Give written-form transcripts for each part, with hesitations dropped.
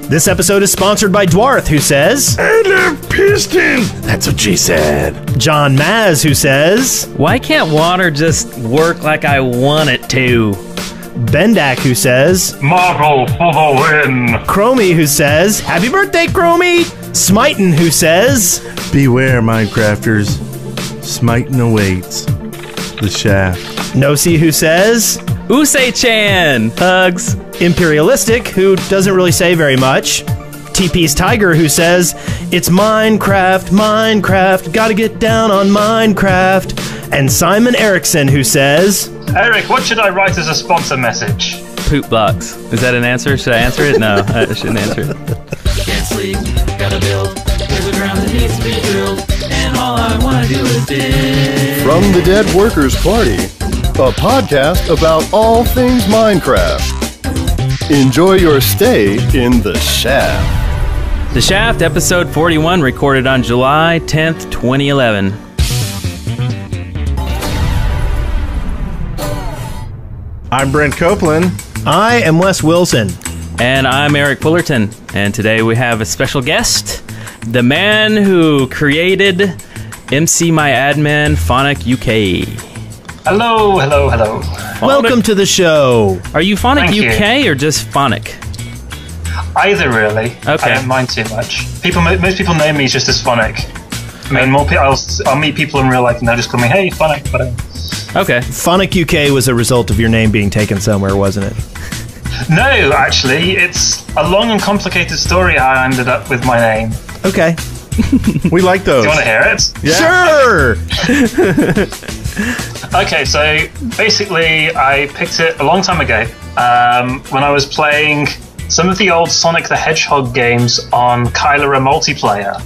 This episode is sponsored by Dwarth, who says, I love piston. That's what she said. John Maz, who says, why can't water just work like I want it to? Bendak, who says, Marble for the win. Chromie, who says, happy birthday, Chromie. Smiten, who says, beware, Minecrafters. Smiting awaits. The shaft. Nosi, who says, Usei-chan! Hugs. Imperialistic, who doesn't really say very much. TP's Tiger, who says, it's Minecraft, Minecraft, gotta get down on Minecraft. And Simon Erickson, who says, Eric, what should I write as a sponsor message? Poop blocks. Is that an answer? Should I answer it? No, I shouldn't answer it. Can't sleep, gotta build. There's a ground that needs to be drilled, and all I wanna do is dig. From the Dead Workers Party, a podcast about all things Minecraft. Enjoy your stay in the Shaft. The Shaft, episode 41, recorded on July 10th, 2011. I'm Brent Copeland. I am Wes Wilson. And I'm Eric Fullerton. And today we have a special guest, the man who created MC My Admin, PhonicUK. Hello, hello, hello. Welcome to the show. Are you Thank PhonicUK or just Phonic? Either, really. Okay. I don't mind too much. Most people know me just as Phonic. I mean, more people. I'll meet people in real life and they'll just call me, hey, Phonic, whatever. Okay. PhonicUK was a result of your name being taken somewhere, wasn't it? No, actually, it's a long and complicated story how I ended up with my name. Okay. We like those. Do you want to hear it? Yeah. Sure! Okay, so basically, I picked it a long time ago when I was playing some of the old Sonic the Hedgehog games on Kylera multiplayer.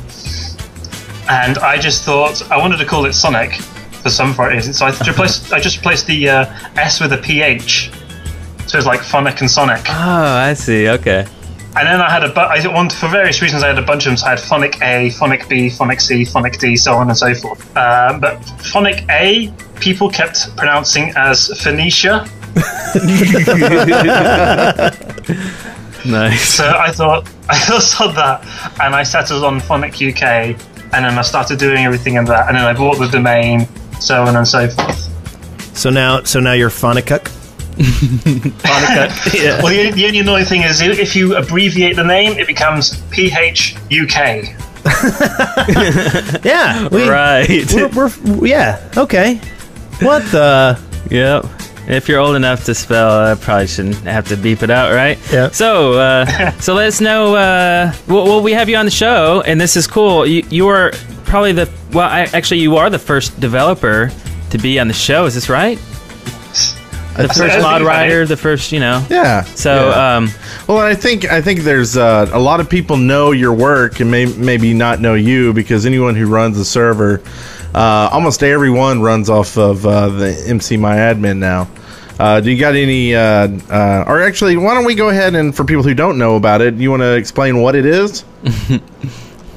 And I just thought I wanted to call it Sonic for some reason. So I just replaced the S with a PH. So it's like Phonic and Sonic. Oh, I see. Okay. And then I had for various reasons, I had a bunch of them. So I had Phonic A, Phonic B, Phonic C, Phonic D, so on and so forth. But Phonic A, people kept pronouncing as Phoenicia. Nice. So I thought that, and I settled on PhonicUK, and then I started doing everything in that, and then I bought the domain, so on and so forth. So now you're PhonicUK? PhonicUK. Yeah. Well, the only annoying thing is if you abbreviate the name, it becomes PHUK. Yeah. Right. Yeah. Okay. What the? Yep. If you're old enough to spell, I probably shouldn't have to beep it out, right? Yeah. So let us know. Well, we have you on the show, and this is cool. You are probably you are the first developer to be on the show. Is this right? The first mod writer, the first, Yeah. So, yeah. Well, I think there's a lot of people know your work and maybe not know you, because anyone who runs a server, almost everyone runs off of the MC My Admin now. Do you got any? Or actually, why don't we go ahead and, for people who don't know about it, you want to explain what it is?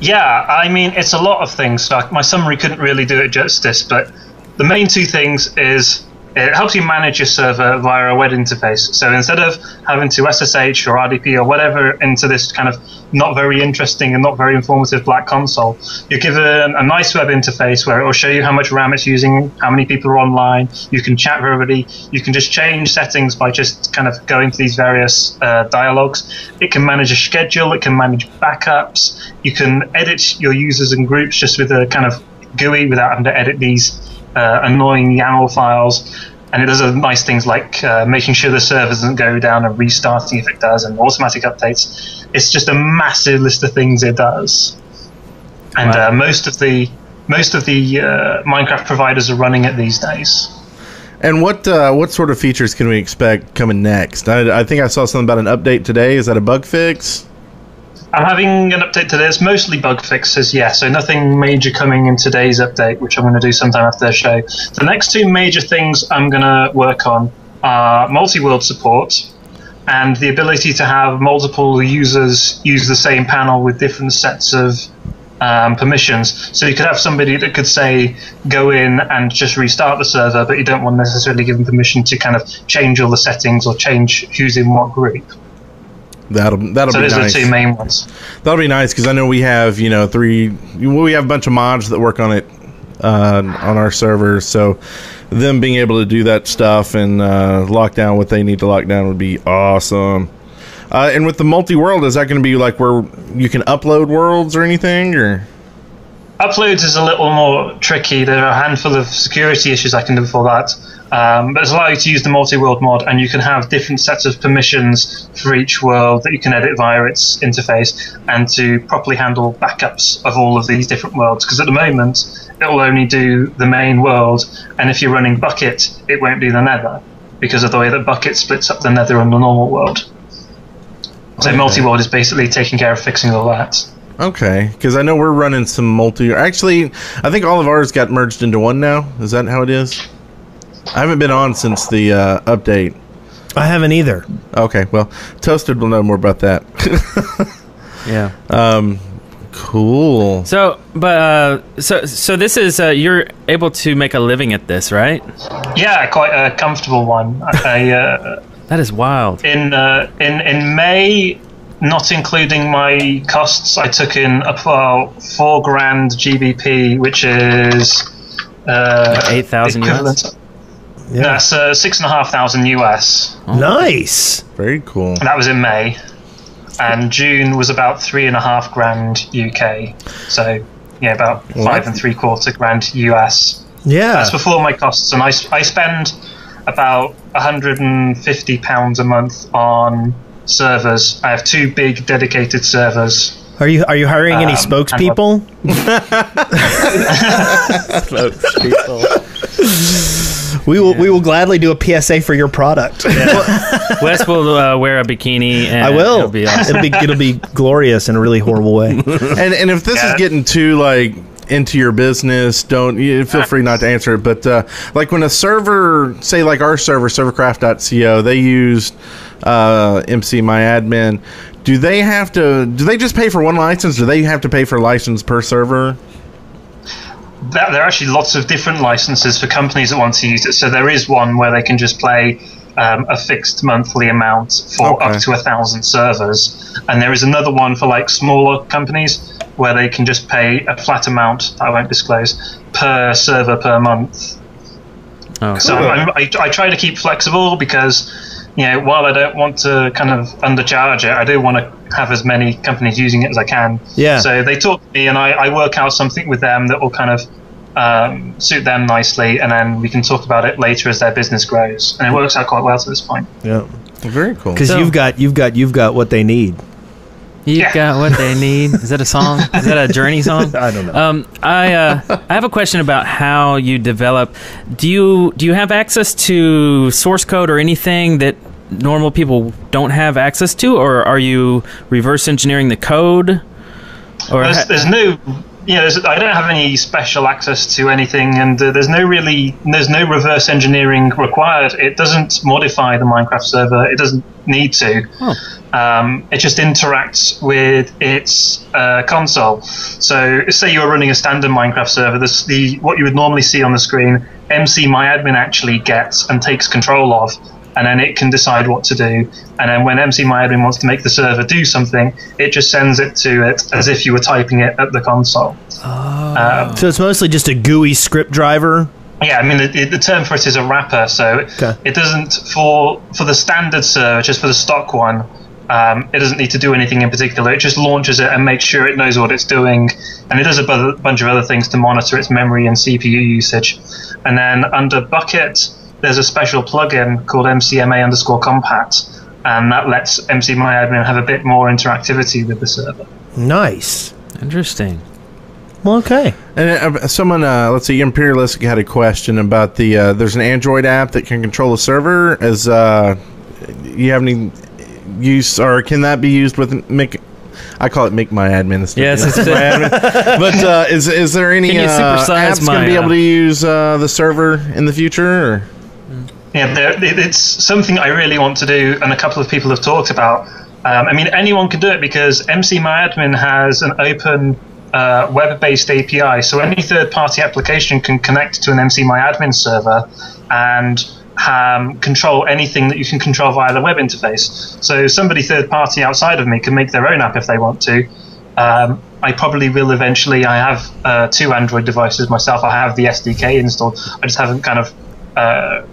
Yeah, I mean, it's a lot of things. So my summary couldn't really do it justice, but the main two things is it helps you manage your server via a web interface. So instead of having to SSH or RDP or whatever into this kind of not very interesting and not very informative black console, you're given a nice web interface where it will show you how much RAM it's using, how many people are online. You can chat with everybody. You can just change settings by just kind of going to these various dialogues. It can manage a schedule. It can manage backups. You can edit your users and groups just with a kind of GUI without having to edit these annoying YAML files, and it does nice things like making sure the server doesn't go down and restarting if it does, and automatic updates. It's just a massive list of things it does, and Wow. most of the Minecraft providers are running it these days. And what sort of features can we expect coming next? I think I saw something about an update today. Is that a bug fix? I'm having an update today. It's mostly bug fixes, yeah, so nothing major coming in today's update, which I'm going to do sometime after the show. The next two major things I'm going to work on are multi-world support and the ability to have multiple users use the same panel with different sets of permissions. So you could have somebody that could say go in and just restart the server, but you don't want to necessarily give them permission to kind of change all the settings or change who's in what group. That'll be So those nice. are the two main ones. That'll be nice because I know we have we have a bunch of mods that work on it on our servers. So them being able to do that stuff and lock down what they need to lock down would be awesome. And with the multi-world, is that going to be like where you can upload worlds or anything, or? Uploads is a little more tricky. There are a handful of security issues I can do for that. But it's allowed you to use the multi-world mod, and you can have different sets of permissions for each world that you can edit via its interface, and to properly handle backups of all of these different worlds. Because at the moment, it will only do the main world, and if you're running Bucket, it won't do the Nether, because of the way that Bucket splits up the Nether and the normal world. So multi-world is basically taking care of fixing all that. Okay, because I know we're running some multi. Actually, I think all of ours got merged into one now. Is that how it is? I haven't been on since the update. I haven't either. Okay, well, Toasted will know more about that. Yeah. Cool. So, but so this is you're able to make a living at this, right? Yeah, quite a comfortable one. That is wild. In May, not including my costs, I took in about $4,000 GBP, which is 8,000 US. Yeah. That's 6,500 US. Nice. Very cool. And that was in May, and June was about 3,500 UK. So yeah, about five and $750 US. Yeah. That's before my costs, and I spend about £150 a month on servers. I have 2 big dedicated servers. Are you hiring any spokespeople? We will gladly do a PSA for your product. Wes will wear a bikini. And I will. It'll be awesome. It'll be glorious in a really horrible way. And if this is getting too into your business, don't feel free not to answer it. But like when a server, say like our server, servercraft.co, they used MC MyAdmin. Do they just pay for one license? Do they have to pay for a license per server? There are actually lots of different licenses for companies that want to use it. So there is one where they can just pay a fixed monthly amount for up to 1,000 servers, and there is another one for like smaller companies where they can just pay a flat amount that I won't disclose per server per month. Oh, So I try to keep flexible because, while I don't want to kind of undercharge it, I do want to have as many companies using it as I can. Yeah. So they talk to me, and I work out something with them that will kind of suit them nicely, and then we can talk about it later as their business grows. And it works out quite well to this point. Yeah. Very cool. Because you've got what they need. You got what they need. Is that a song? Is that a Journey song? I don't know. I have a question about how you develop. Do you have access to source code or anything that normal people don't have access to, or are you reverse engineering the code? Or There's no. I don't have any special access to anything, and there's no reverse engineering required. It doesn't modify the Minecraft server. It doesn't need to. It just interacts with its console. So, say you're running a standard Minecraft server. What you would normally see on the screen, MC MyAdmin actually gets and takes control of, and then it can decide what to do. And then when MC MyAdmin wants to make the server do something, it just sends it to it as if you were typing it at the console. So it's mostly just a GUI script driver. Yeah, I mean, the term for it is a wrapper, so it doesn't, for the standard server, just for the stock one, it doesn't need to do anything in particular. It just launches it and makes sure it knows what it's doing, and it does a bunch of other things to monitor its memory and CPU usage. And then under Bucket, there's a special plugin called MCMA_compat, and that lets MC MyAdmin have a bit more interactivity with the server. Nice. Interesting. Well, okay. And someone, let's see, Imperialistic had a question about there's an Android app that can control a server. You have any use, or can that be used with I call it Make My Admin. Yes, it's MyAdmin. But is there any Can you supersize apps going to be able to use the server in the future? Or? Yeah, it's something I really want to do, and a couple of people have talked about. I mean, anyone can do it because MC MyAdmin has an open web-based API, so any third-party application can connect to an MC MyAdmin server, and control anything that you can control via the web interface. So somebody third party outside of me can make their own app if they want to. I probably will eventually. I have 2 Android devices myself. I have the SDK installed. I just haven't kind of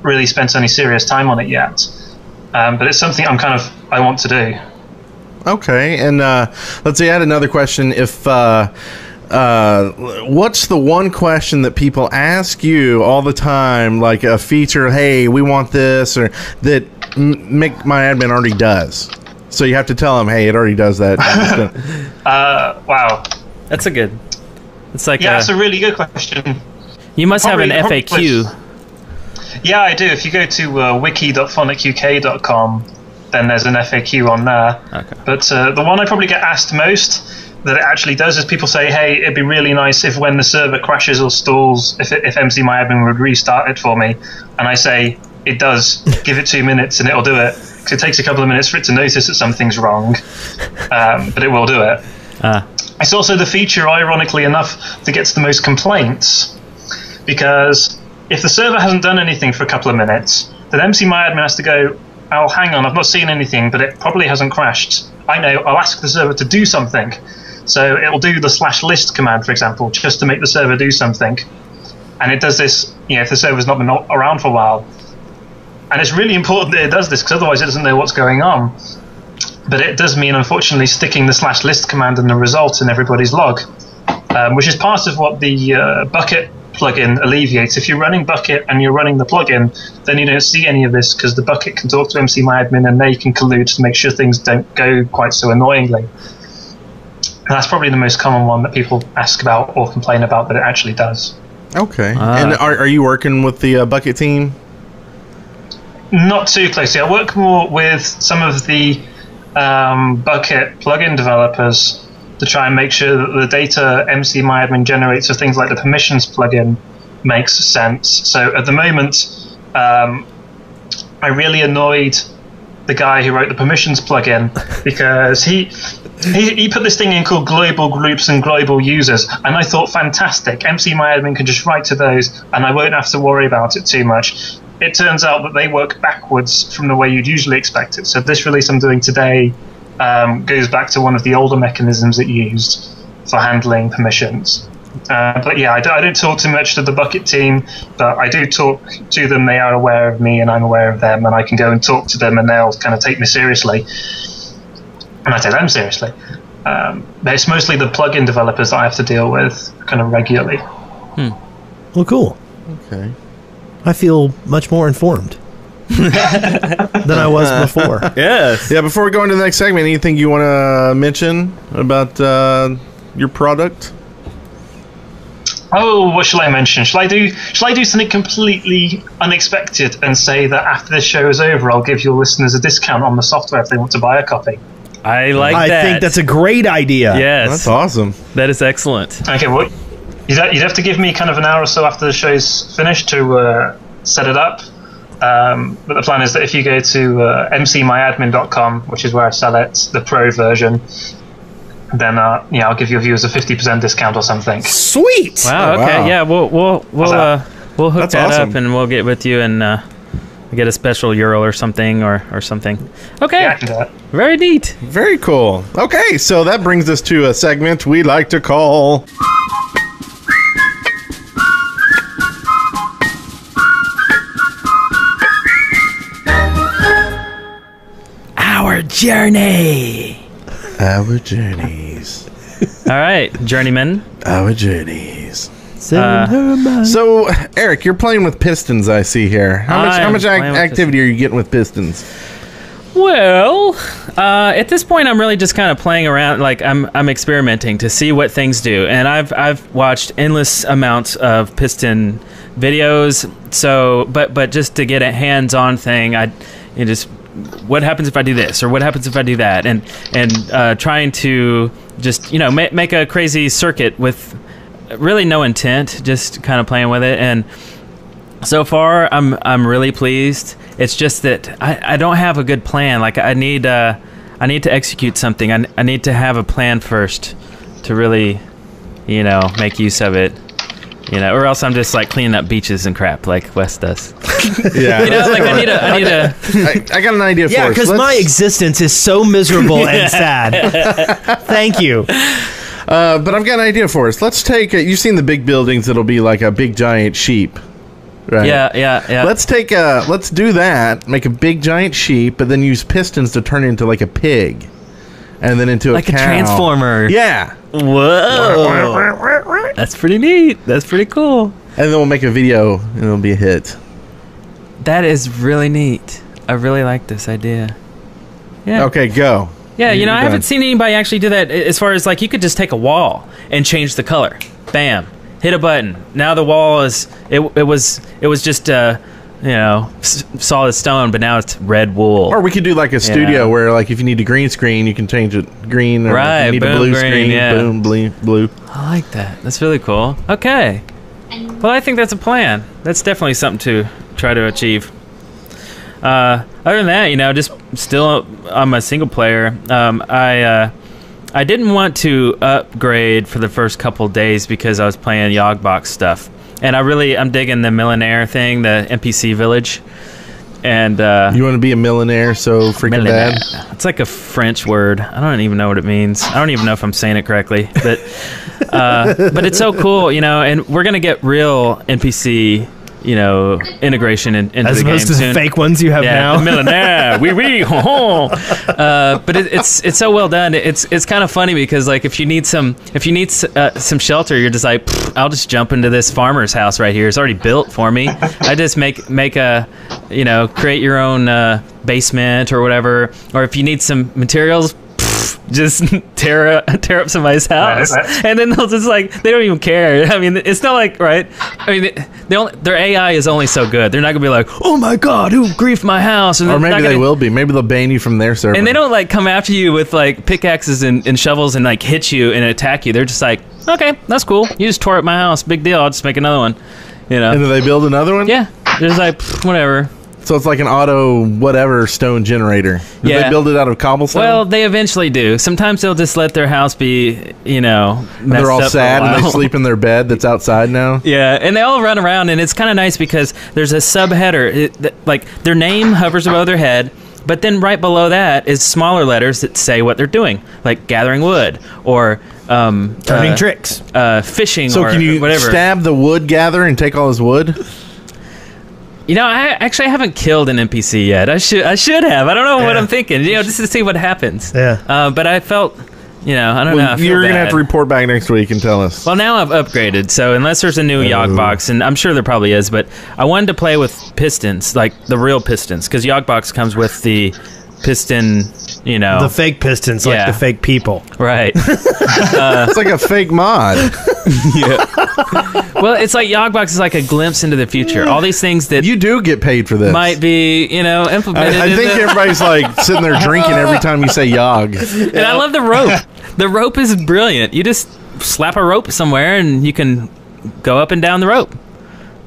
really spent any serious time on it yet. But it's something I want to do. Okay, and let's see. I had another question. If what's the one question that people ask you all the time, like a feature? Hey, we want this, or that Make My Admin already does. So you have to tell them, hey, it already does that. Wow, That's a good. It's like that's a really good question. You must have an Probably- FAQ. Yeah, I do. If you go to wiki.phonicuk.com, then there's an FAQ on there. Okay. But the one I probably get asked most that it actually does is people say, hey, it'd be really nice if when the server crashes or stalls, if MC My Admin would restart it for me. And I say, it does. Give it 2 minutes and it'll do it. Because it takes a couple of minutes for it to notice that something's wrong. But it will do it. It's also the feature, ironically enough, that gets the most complaints. Because if the server hasn't done anything for a couple of minutes, then MC My Admin has to go, oh, hang on, I've not seen anything, but it probably hasn't crashed. I know, I'll ask the server to do something. So it'll do the /list command, for example, just to make the server do something. And it does this, if the server's not been around for a while. And it's really important that it does this, because otherwise it doesn't know what's going on. But it does mean, unfortunately, sticking the /list command in the result in everybody's log, which is part of what the Bucket plugin alleviates. If you're running Bucket and you're running the plugin, then you don't see any of this, because the Bucket can talk to MC My Admin and they can collude to make sure things don't go quite so annoyingly. And that's probably the most common one that people ask about or complain about, but it actually does. Okay. And are you working with the Bucket team? Not too closely. I work more with some of the Bucket plugin developers to try and make sure that the data MC My Admin generates for things like the permissions plugin makes sense. So at the moment, I really annoyed the guy who wrote the permissions plugin because he put this thing in called global groups and global users, and I thought, fantastic, MC My Admin can just write to those and I won't have to worry about it too much. It turns out that they work backwards from the way you'd usually expect it. So this release I'm doing today goes back to one of the older mechanisms it used for handling permissions. But yeah, I don't talk too much to the Bucket team, but I do talk to them. They are aware of me and I'm aware of them, and I can go and talk to them and they'll kind of take me seriously. And I take them seriously. But it's mostly the plugin developers that I have to deal with kind of regularly. Well, cool. Okay. I feel much more informed than I was before. Yes. Yeah, before we go into the next segment, anything you want to mention about your product? Oh, what shall I mention? Shall I do something completely unexpected and say that after this show is over, I'll give your listeners a discount on the software if they want to buy a copy? I like I that. think that's a great idea. Yes. That's awesome. That is excellent. Okay, well, you'd have to give me kind of an hour or so after the show's finished to set it up. But the plan is that if you go to mcmyadmin.com, which is where I sell it, the pro version, then I'll give your viewers a 50% discount or something. Sweet. Wow. Oh, Okay. wow. Yeah. We'll hook That's that awesome. up and we'll get with you and get a special URL or something or something. Okay. Yeah, I can do that. Very neat. Very cool. Okay, so that brings us to a segment we like to call... Our journey. Our Journeys. All right, journeyman. Our Journeys. Send her my... So, Eric, you're playing with pistons, I see here. How much playing with activity are you getting with pistons? Well, at this point, I'm really just kind of playing around. Like I'm experimenting to see what things do, and I've watched endless amounts of piston videos. So, but just to get a hands-on thing, what happens if I do this, or what happens if I do that, and trying to just make a crazy circuit with really no intent, just kind of playing with it. And so far, I'm really pleased. It's just that I don't have a good plan. Like I need to execute something. I need to have a plan first to really, make use of it. You know, or else I'm just like cleaning up beaches and crap like Wes does. Yeah. You know, like I need a. I got an idea for us. Yeah, because my existence is so miserable and sad. Thank you. But I've got an idea for us. Let's take. You've seen the big buildings that'll be like a big giant sheep, right? Yeah. Let's do that. Make a big giant sheep, but then use pistons to turn it into like a pig, and then into like a cow. transformer. Yeah. Whoa. That's pretty neat. That's pretty cool. And then we'll make a video, and it'll be a hit. That is really neat. I really like this idea. Yeah. Okay, go. Yeah, you know, You're I haven't done. seen anybody actually do that as far as, like, you could just take a wall and change the color. Bam. Hit a button. Now the wall is, it was just, solid stone, but now it's red wool. Or we could do like a studio where, like, if you need a green screen, you can change it green. Or Right, if you need boom, a blue green, screen, yeah. boom, blue. I like that. That's really cool. Okay. Well, I think that's a plan. That's definitely something to try to achieve. Other than that, you know, just still on my single player, I didn't want to upgrade for the first couple days because I was playing Yogbox stuff. And I'm digging the Millionaire thing, the NPC village. And You want to be a millionaire so freaking bad? it's like a French word. I don't even know what it means. I don't even know if I'm saying it correctly. But it's so cool, you know, and we're going to get real NPC, you know, integration into As the game opposed to the soon. fake ones you have now. The millionaire, but it's so well done. It's kind of funny because, like, if you need some shelter, you're just like, I'll just jump into this farmer's house right here. It's already built for me. I just make a, you know, create your own basement or whatever. Or if you need some materials, just tear up somebody's house, and then they'll just, like, they don't even care. I mean, it's not like, right? I mean, their AI is only so good. They're not gonna be like, oh my god, who griefed my house? And Or maybe they will be. Maybe they'll ban you from their server. And they don't, like, come after you with, like, pickaxes and shovels and, like, hit you and attack you. They're just like, okay, that's cool. You just tore up my house. Big deal. I'll just make another one. You know? And then they build another one? Yeah. They're just like, whatever. So it's like an auto whatever stone generator. Do Yeah. they build it out of cobblestone? Well, they eventually do. Sometimes they'll just let their house be, you know, And messed they're all up for a sad and they while. sleep in their bed that's outside now. Yeah, and they all run around, and it's kind of nice because there's a subheader. Like, their name hovers above their head, but then right below that is smaller letters that say what they're doing, like gathering wood or Turning tricks. fishing So or can you whatever. stab the wood gatherer and take all his wood? You know, I haven't killed an NPC yet. I should have. I don't know what I'm thinking. You know, just to see what happens. Yeah. But I felt, you know, I don't know. I feel You're going to have bad. to report back next week and tell us. Well, now I've upgraded, so unless there's a new Yogbox, and I'm sure there probably is, but I wanted to play with pistons, like the real pistons, because Yogbox comes with the piston, you know. The fake pistons, like Yeah. the fake people. Right. It's like a fake mod. Well, it's like Yogbox is like a glimpse into the future. All these things that You do get paid for this. might be, you know, implemented. I think into- everybody's like sitting there drinking every time you say Yog. And I love the rope. The rope is brilliant. You just slap a rope somewhere and you can go up and down the rope.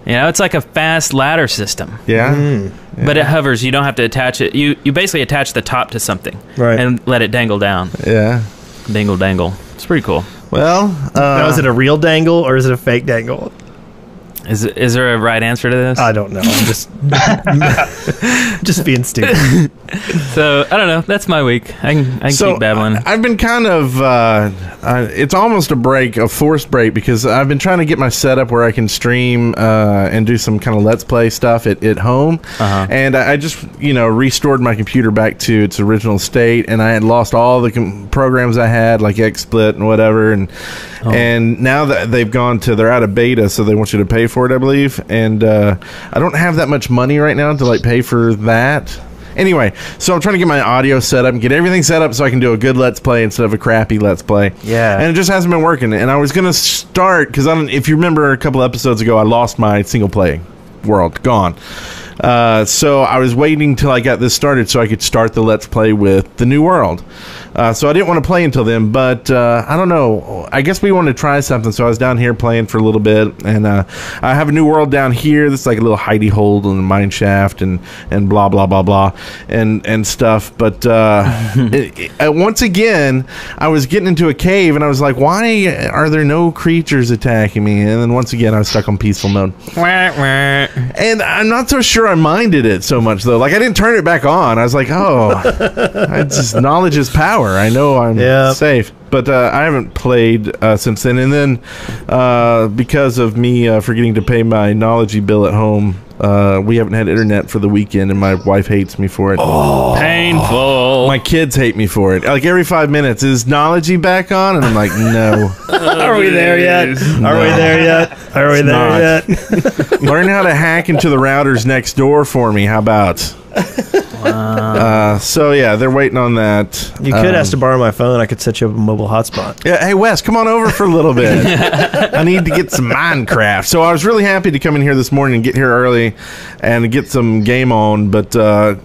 You know, it's like a fast ladder system. Yeah? But it hovers. You don't have to attach it. You basically attach the top to something Right. and let it dangle down. Yeah. Dangle, dangle. It's pretty cool. Well, Now, is it a real dangle or is it a fake dangle? Is there a right answer to this? I don't know. I'm just just being stupid. So I don't know. That's my week. I can keep babbling. I've been kind of, it's almost a forced break, because I've been trying to get my setup where I can stream and do some kind of Let's Play stuff at home. And I just, restored my computer back to its original state, and I had lost all the programs I had, like XSplit and whatever. And now that they're out of beta, so they want you to pay for it, I believe. And I don't have that much money right now to, like, pay for that. Anyway, so I'm trying to get my audio set up and get everything set up so I can do a good Let's Play instead of a crappy Let's Play. Yeah. And it just hasn't been working. And I was going to start, because if you remember a couple episodes ago, I lost my single play world. Gone. So I was waiting till I got this started so I could start the Let's Play with the New World. So I didn't want to play until then, but I don't know. I guess we wanted to try something, so I was down here playing for a little bit, and I have a New World down here that's like a little hidey hole in the mine shaft and blah, blah, blah, blah, and stuff. But once again, I was getting into a cave, and I was like, why are there no creatures attacking me? And then once again, I was stuck on peaceful mode. And I'm not so sure I minded it so much, though. Like, I didn't turn it back on. I was like, knowledge is power. I know I'm safe. But I haven't played since then. And then because of me forgetting to pay my Knology bill at home, we haven't had internet for the weekend, and my wife hates me for it. Oh, painful. My kids hate me for it. Like, every 5 minutes, is Knology back on? And I'm like, no. Are we there yet? Are we there yet? Are we there yet? Learn how to hack into the routers next door for me. How about? So yeah, they're waiting on that. You could ask to borrow my phone. I could set you up a mobile hotspot. Yeah, hey Wes, come on over for a little bit. I need to get some Minecraft. So I was really happy to come in here this morning and get here early and get some game on, but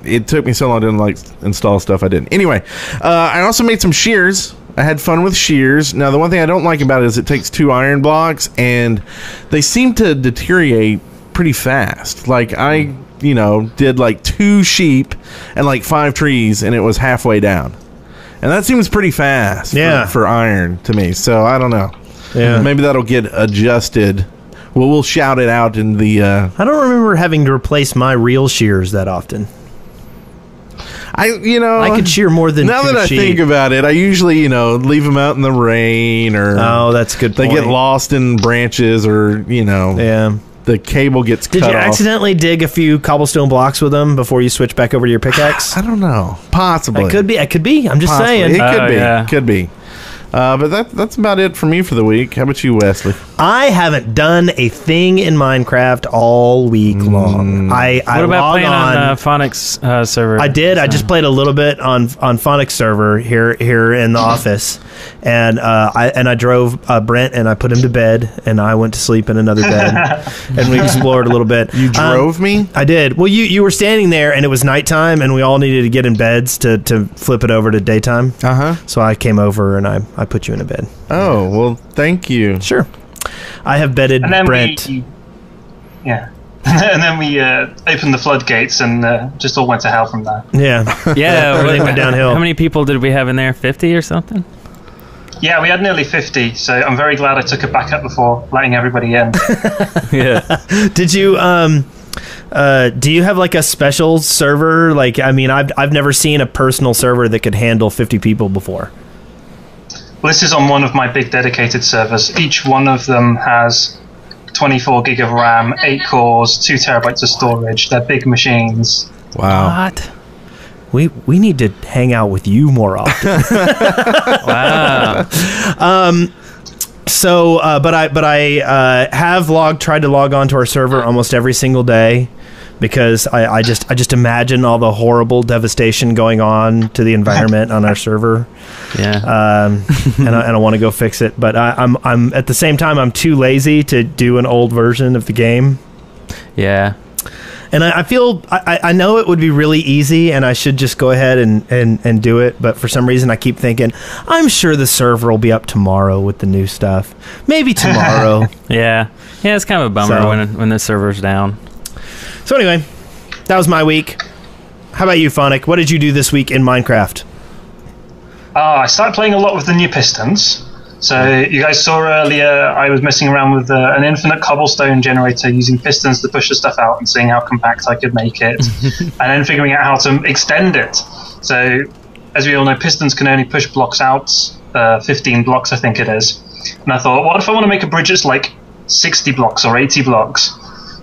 it took me so long to install stuff I didn't. Anyway, I also made some shears. I had fun with shears. Now, the one thing I don't like about it is it takes 2 iron blocks, and they seem to deteriorate pretty fast. Like, I did like 2 sheep and like 5 trees, and it was halfway down. And that seems pretty fast for iron to me. So I don't know. Yeah. Maybe that'll get adjusted. Well, we'll shout it out in the... I don't remember having to replace my real shears that often. I could shear more than now 2 that I sheep. think about it, I usually leave them out in the rain, or that's a good point. They get lost in branches, or the cable gets cut off. Did you accidentally dig a few cobblestone blocks with them before you switch back over to your pickaxe? I don't know. Possibly. It could be. It could be. I'm just saying. It could be. Yeah. Could be. But that's about it for me for the week. How about you, Wesley? I haven't done a thing in Minecraft all week long. What about playing on Phonic's server? I did. I just played a little bit on Phonic's server here in the office, and I drove Brent, and I put him to bed, and I went to sleep in another bed, and we explored a little bit. You drove me? I did. Well, you were standing there, and it was nighttime, and we all needed to get in beds to flip it over to daytime. So I came over, and I put you in a bed. Oh, well, thank you. Sure. I have bedded Brent. And then we opened the floodgates and just all went to hell from there. Yeah. Everything went downhill. How many people did we have in there? 50 or something? Yeah, we had nearly 50, so I'm very glad I took a backup before letting everybody in. Did you do you have like a special server? Like, I mean, I've never seen a personal server that could handle 50 people before. Well, this is on one of my big dedicated servers. Each one of them has 24 gig of RAM, 8 cores, 2 terabytes of storage. They're big machines. Wow. What? We need to hang out with you more often. Wow. But I have tried to log on to our server almost every single day, because I just imagine all the horrible devastation going on to the environment on our server. Yeah. And I want to go fix it, but I'm at the same time I'm too lazy to do an old version of the game. Yeah. And I feel I know it would be really easy, and I should just go ahead and do it. But for some reason, I keep thinking, I'm sure the server will be up tomorrow with the new stuff. Maybe tomorrow. Yeah. It's kind of a bummer when the server's down. So anyway, that was my week. How about you, Phonic? What did you do this week in Minecraft? I started playing a lot with the new pistons. So you guys saw earlier I was messing around with an infinite cobblestone generator using pistons to push the stuff out and seeing how compact I could make it, and then figuring out how to extend it. So as we all know, pistons can only push blocks out, 15 blocks I think it is. And I thought, what if I want to make a bridge that's like 60 blocks or 80 blocks?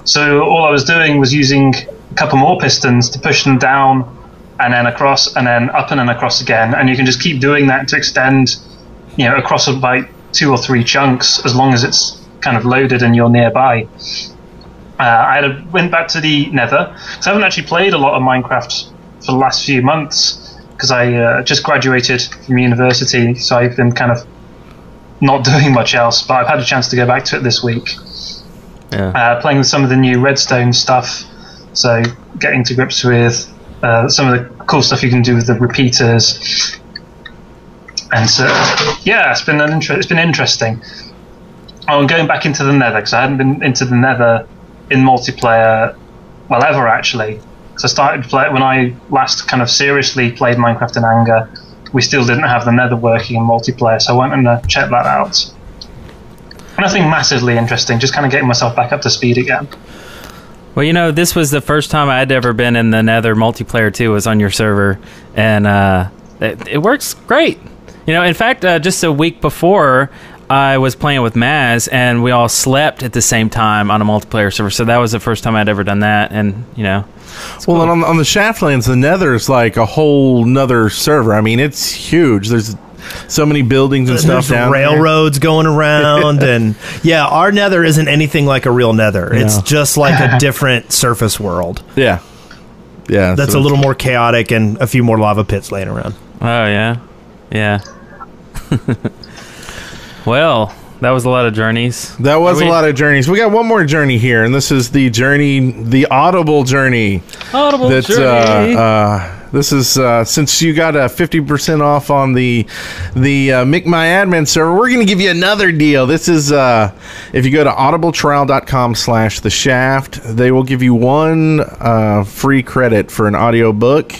So all I was doing was using a couple more pistons to push them down and then across and then up and then across again. And you can just keep doing that to extend, across about 2 or 3 chunks as long as it's kind of loaded and you're nearby. I went back to the Nether, because I haven't actually played a lot of Minecraft for the last few months, because I just graduated from university, so I've been kind of not doing much else, but I've had a chance to go back to it this week. Playing with some of the new redstone stuff, So getting to grips with some of the cool stuff you can do with the repeaters, and so yeah, it's been interesting. Oh, and going back into the Nether, because I hadn't been into the Nether in multiplayer, well, ever actually. So I started to play when I last kind of seriously played Minecraft in anger. We still didn't have the Nether working in multiplayer, so I went and checked that out. Nothing massively interesting, just kind of getting myself back up to speed again. Well, you know, this was the first time I'd ever been in the Nether multiplayer too. Was on your server, and it works great. You know, in fact, just a week before, I was playing with Maz, and we all slept at the same time on a multiplayer server. So that was the first time I'd ever done that, and you know. Well, and on the Shaftlands, the Nether is like a whole nother server. I mean, it's huge. There's so many buildings and stuff down there. Railroads going around, and yeah, our Nether isn't anything like a real Nether. No. It's just like a different surface world. Yeah, yeah. That's a little more chaotic and a few more lava pits laying around. Oh yeah, yeah. Well, that was a lot of journeys. That was a lot of journeys. We got one more journey here, and this is the journey, the Audible journey. Audible journey. This is since you got 50% off on the Make My Admin server, we're going to give you another deal. This is if you go to audibletrial.com/the shaft, they will give you one free credit for an audio book.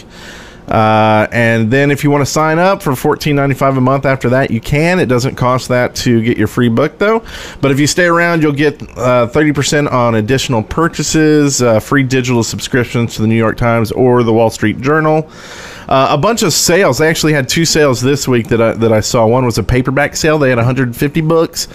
And then if you want to sign up for $14.95 a month after that, you can. It doesn't cost that to get your free book, though. But if you stay around, you'll get 30% on additional purchases, free digital subscriptions to the New York Times or the Wall Street Journal. A bunch of sales. They actually had 2 sales this week that I saw. One was a paperback sale. They had 150 books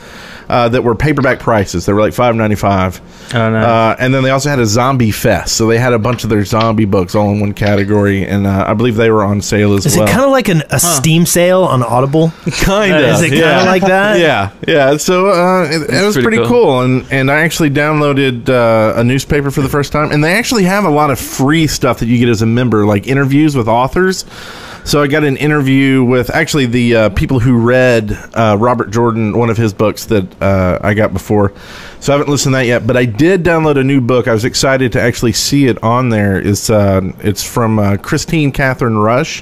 that were paperback prices. They were like $5.95. Oh, nice. And then they also had a zombie fest. So they had a bunch of their zombie books all in one category. And I believe they were on sale as well. Is it kind of like a Steam sale on Audible? Kind of. Is it kind of like that? Yeah, yeah. So it was pretty cool. And I actually downloaded a newspaper for the first time. And they actually have a lot of free stuff that you get as a member, like interviews with authors. So I got an interview with actually the people who read Robert Jordan, one of his books that I got before. So I haven't listened to that yet, but I did download a new book. I was excited to actually see it on there. It's from Christine Catherine Rush.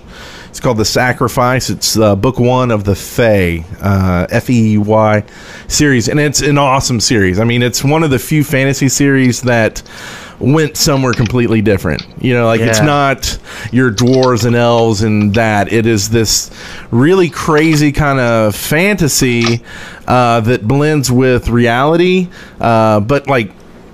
It's called The Sacrifice. It's book 1 of the Fey, F-E-Y series, and it's an awesome series. I mean, it's one of the few fantasy series that went somewhere completely different. You know, like it's not your dwarves and elves and that. It is this really crazy kind of fantasy that blends with reality, but like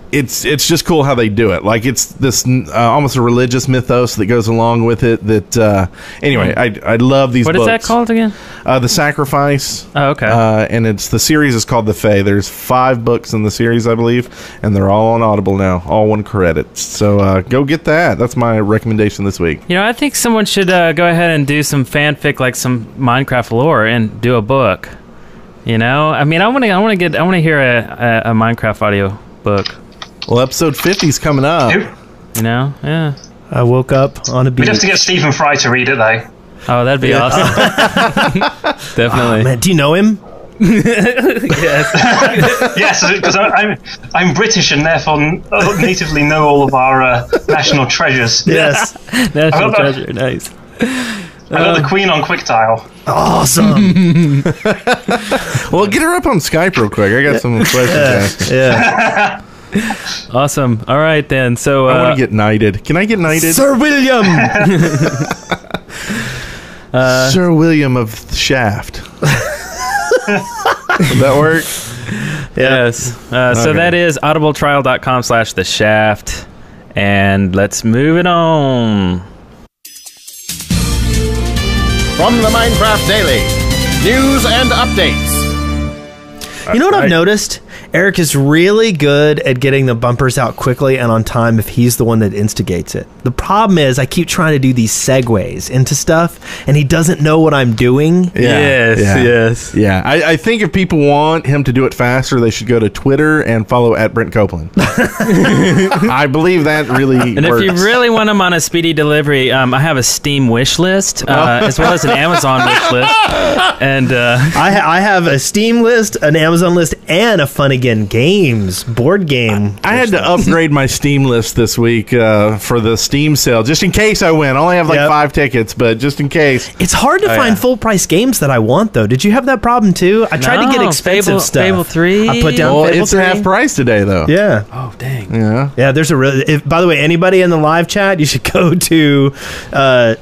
it's just cool how they do it. Like it's this almost a religious mythos that goes along with it. That anyway, I love these books. What is that called again? The Sacrifice. Oh, okay. And the series is called The Fae. There's 5 books in the series, I believe, and they're all on Audible now, all 1 credit. So go get that. That's my recommendation this week. You know, I think someone should go ahead and do some fanfic, like some Minecraft lore, and do a book. You know, I mean, I want to hear a Minecraft audio book. Well, episode 50 is coming up. You know, yeah. I woke up on a beach. We'd have to get Stephen Fry to read it, though. Oh, that'd be awesome. Definitely. Oh, man, do you know him? Yes, because I'm British and therefore natively know all of our national treasures. Yes. National treasure, nice. I got the Queen on QuickTile. Awesome. Well, get her up on Skype real quick. I got some questions to ask. Yeah. Awesome. All right, then. So I want to get knighted. Can I get knighted? Sir William. Sir William of Shaft. Would that work? yes. So that is audibletrial.com/the shaft. And let's move it on. From the Minecraft Daily, news and updates. You know what I've noticed? Eric is really good at getting the bumpers out quickly and on time if he's the one that instigates it. The problem is I keep trying to do these segues into stuff, and he doesn't know what I'm doing. Yes. Yeah, I think if people want him to do it faster, they should go to Twitter and follow @BrentCopeland. I believe that really And works. if you really want them on a speedy delivery, I have a Steam wish list, as well as an Amazon wish list. And I have a Steam list, an Amazon list, and a PhonicUK Flanagan games, board game. I had to upgrade my Steam list this week for the Steam sale, just in case I win. I only have like 5 tickets, but just in case. It's hard to find full price games that I want, though. Did you have that problem too? I tried to get expensive stuff. Fable 3. I put down Fable it's 3. half price today, though. Yeah. Oh, dang. Yeah. Yeah, there's a really... By the way, anybody in the live chat, you should go to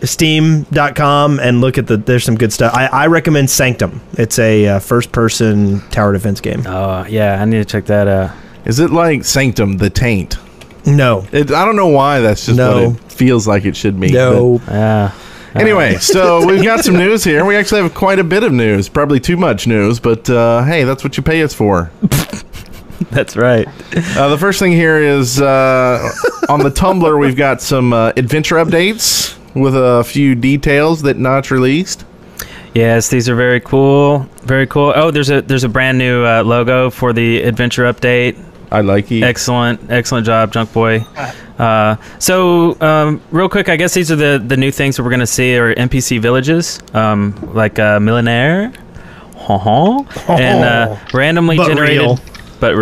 steam.com and look at there's some good stuff. I recommend Sanctum. It's a first-person tower defense game. Oh, yeah, I need to check that out. Is it like Sanctum, the Taint? No. I don't know why that's just what it feels like it should be. No. Yeah. Anyway, so we've got some news here. We actually have quite a bit of news. Probably too much news, but hey, that's what you pay us for. That's right. The first thing here is on the Tumblr, we've got some adventure updates with a few details that Notch released. Yes, these are very cool. Very cool. Oh, there's a brand new logo for the adventure update. I like it. Excellent job, Junk Boy. So, real quick, I guess these are the new things that we're going to see are NPC villages, like Millionaire, and randomly generated... Real. But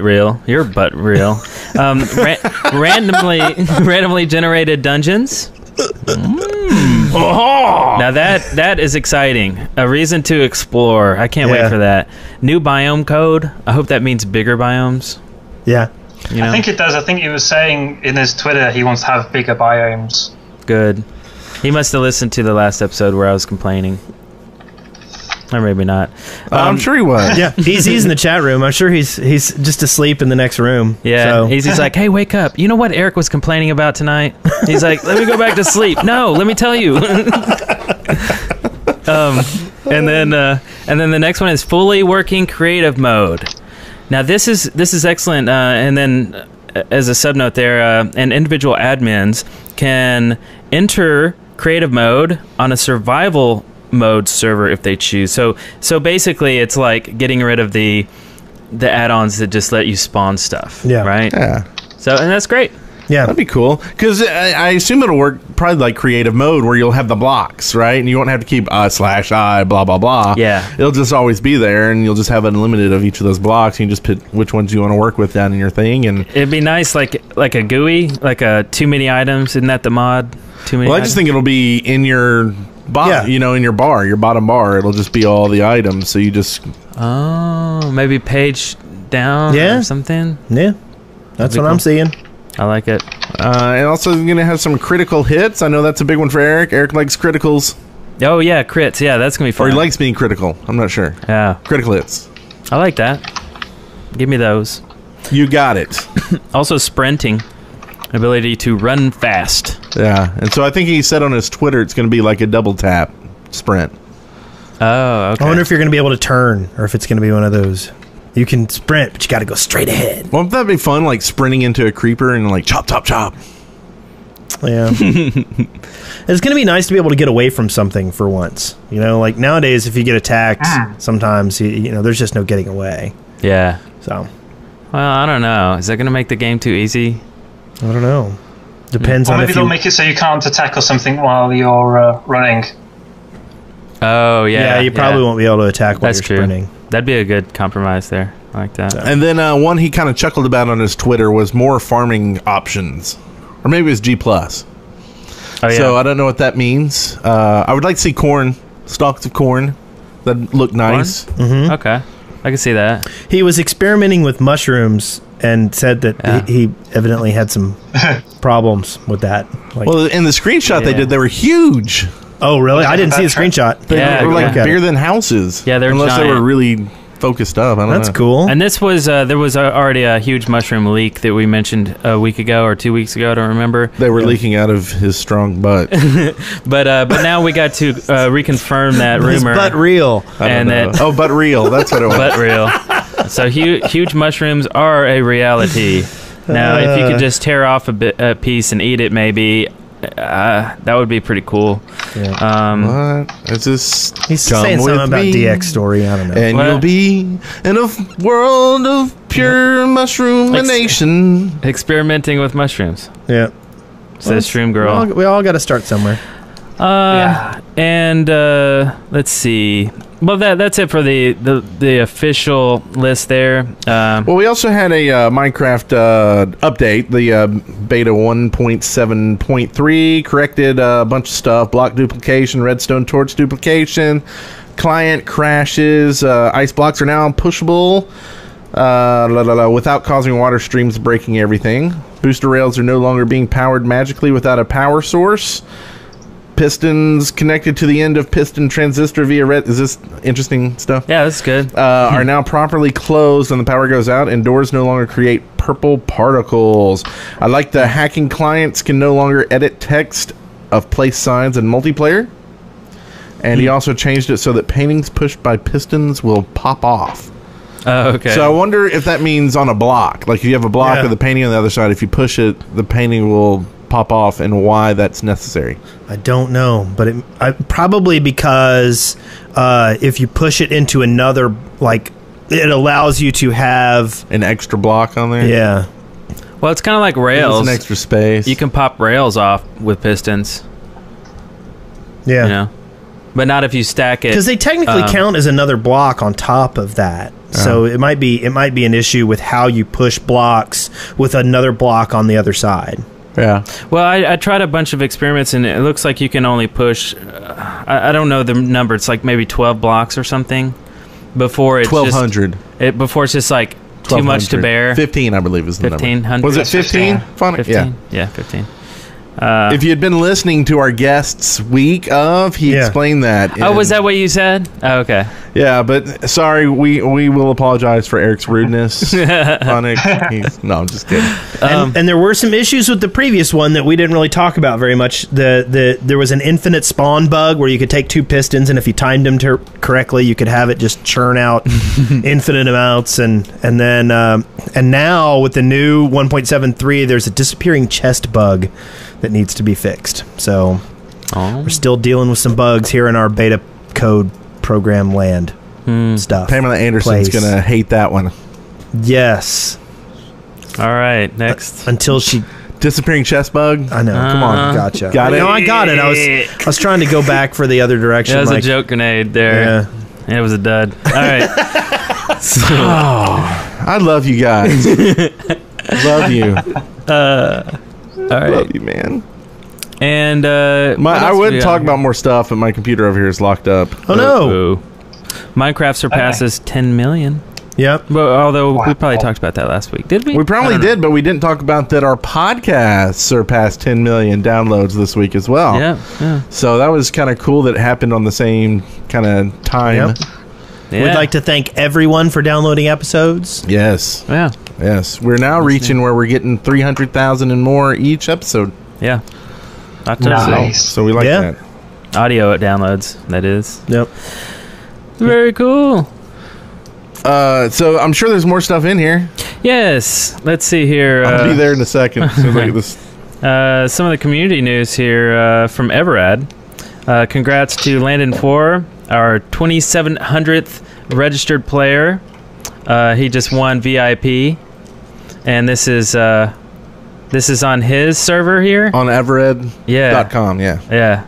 real. You're but real. Randomly generated dungeons. Now that is exciting. A reason to explore. I can't wait for that. New biome code. I hope that means bigger biomes. Yeah. You know? I think it does. I think he was saying in his Twitter he wants to have bigger biomes. Good. He must have listened to the last episode where I was complaining. Or maybe not. I'm sure he was. Yeah, he's in the chat room. I'm sure he's just asleep in the next room. Yeah, so. he's like, hey, wake up. You know what Eric was complaining about tonight? He's like, let me go back to sleep. No, let me tell you. And then the next one is fully working creative mode. Now this is excellent. And then as a sub note there, and individual admins can enter creative mode on a survival mode server if they choose. So basically it's like getting rid of the add-ons that just let you spawn stuff. Yeah. Right? Yeah. So, and that's great. Yeah. That'd be cool. Because I assume it'll work probably like creative mode where you'll have the blocks, right? And you won't have to keep /I, blah, blah, blah. Yeah. It'll just always be there, and you'll just have unlimited of each of those blocks. You can just pick which ones you want to work with down in your thing. And it'd be nice like a GUI, like a too many items. Isn't that the mod? Too many I just think it'll be in your... in your bar, your bottom bar, it'll just be all the items. So you just maybe page down or something. Yeah, that's what I'm seeing. I like it. And also gonna have some critical hits. I know that's a big one for Eric. Eric likes criticals. Oh yeah, crits. Yeah, that's gonna be fun. Or he likes being critical. I'm not sure. Yeah, critical hits. I like that. Give me those. You got it. Also sprinting. Ability to run fast. Yeah, and so I think he said on his Twitter it's going to be like a double tap sprint. Oh, okay. I wonder if you're going to be able to turn, or if it's going to be one of those. You can sprint, but you got to go straight ahead. Won't that be fun, like sprinting into a creeper and like chop, chop, chop? Yeah. It's going to be nice to be able to get away from something for once. You know, like nowadays, if you get attacked, sometimes, there's just no getting away. Yeah. So. Well, I don't know. Is that going to make the game too easy? I don't know. Depends on maybe they'll make it so you can't attack or something while you're running. Oh, yeah. Yeah, you probably won't be able to attack while That's you're sprinting. True. That'd be a good compromise there. I like that. And then one he kind of chuckled about on his Twitter was more farming options. Or maybe it was G+. Oh, yeah. So I don't know what that means. I would like to see corn, stalks of corn. That look nice. Mm-hmm. Okay. I can see that. He was experimenting with mushrooms and said that he evidently had some problems with that. Like, well, in the screenshot they did, they were huge. Oh, really? I didn't see the screenshot. They were like bigger than houses. Yeah, they're unless giant. they were really focused up. I don't know. That's cool. And this was there was already a huge mushroom leak that we mentioned a week ago or 2 weeks ago. I don't remember. They were leaking out of his strong butt. But now we got to reconfirm that rumor. But real. But real. That's what it was. But real. So huge mushrooms are a reality. Now, if you could just tear off a piece and eat it, maybe that would be pretty cool. Yeah. What? Is this? He's saying something about DX story. I don't know. And you'll be in a world of pure mushroomation. Experimenting with mushrooms. Yeah. Says Shroom Girl. We all got to start somewhere. And let's see. Well, that's it for the official list there. Well, we also had a Minecraft update. The beta 1.7.3 corrected a bunch of stuff. Block duplication, redstone torch duplication, client crashes. Ice blocks are now pushable without causing water streams breaking everything. Booster rails are no longer being powered magically without a power source. Pistons connected to the end of piston transistor via red. Is this interesting stuff? Yeah, that's good. Are now properly closed when the power goes out, and doors no longer create purple particles. I like the hacking clients can no longer edit text of place signs in multiplayer. And he also changed it so that paintings pushed by pistons will pop off. Oh, okay. So I wonder if that means on a block. Like if you have a block with the painting on the other side, if you push it, the painting will pop off, and why that's necessary. I don't know, but probably because if you push it into another, like, it allows you to have an extra block on there. Yeah. Well, it's kind of like rails. It's an extra space. You can pop rails off with pistons. Yeah. You know? But not if you stack it. Because they technically count as another block on top of that. So it might be an issue with how you push blocks with another block on the other side. Yeah. Well, I tried a bunch of experiments, and it looks like you can only push, I don't know the number, it's like maybe 12 blocks or something before it's 1,200. Before it's just like too much to bear. 15, I believe, is the number. 1,500. Was it 15? 15? Yeah, 15. If you had been listening to our guest's week of, he explained that. Oh, was that what you said? Oh, okay. Yeah, but sorry, we will apologize for Eric's rudeness. Phonic, no, I'm just kidding. And there were some issues with the previous one that we didn't really talk about very much. There was an infinite spawn bug where you could take two pistons, and if you timed them correctly, you could have it just churn out infinite amounts. And now with the new 1.73, there's a disappearing chest bug that needs to be fixed. So we're still dealing with some bugs here in our beta code program land stuff. Pamela Anderson's going to hate that one. Yes. All right, next. Until she... Disappearing chest bug? I know. Come on. Gotcha. Got it? No, I got it. I was trying to go back for the other direction. That was a joke grenade there. Yeah. And it was a dud. All right. I love you guys. Love you. All right. Love you, man. And I would talk about more stuff, but my computer over here is locked up. Oh no! Minecraft surpasses 10 million. Yep. Well, although we probably talked about that last week, did we? We probably did, but we didn't talk about that our podcast surpassed 10 million downloads this week as well. Yeah. So that was kind of cool that it happened on the same kind of time. Yep. Yeah. We'd like to thank everyone for downloading episodes. Yes. Yeah. Yes. We're now reaching where we're getting 300,000 and more each episode. Yeah. Nice. So we like that. Audio downloads, that is. Yep. Very cool. So I'm sure there's more stuff in here. Yes. Let's see here. I'll be there in a second. So look at this. Some of the community news here from Everad. Congrats to Landon4, our 2,700th registered player. He just won VIP, and this is on his server here on Evered.com. Yeah.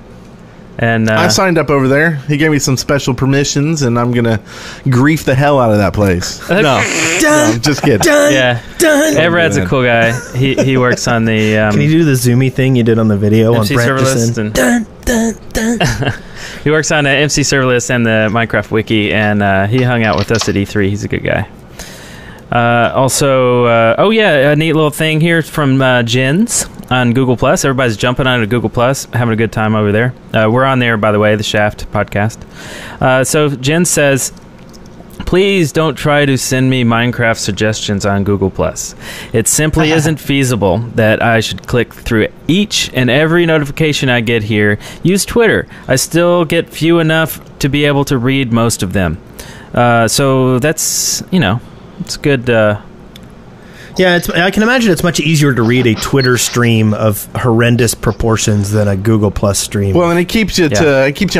And I signed up over there. He gave me some special permissions, and I'm gonna grief the hell out of that place. No, I'm just kidding. Everad's a cool guy. He works on the. Can you do the zoomy thing you did on the video MC on Brent serverless He works on MC serverless and the Minecraft wiki, and he hung out with us at E3. He's a good guy. A neat little thing here from Jens on Google Plus. Everybody's jumping on to Google Plus, having a good time over there. We're on there, by the way, the Shaft podcast. So Jens says, please don't try to send me Minecraft suggestions on Google Plus. It simply isn't feasible that I should click through each and every notification I get here. Use Twitter. I still get few enough to be able to read most of them. So that's, it's good. Yeah, I can imagine it's much easier to read a Twitter stream of horrendous proportions than a Google Plus stream. Well, and it keeps you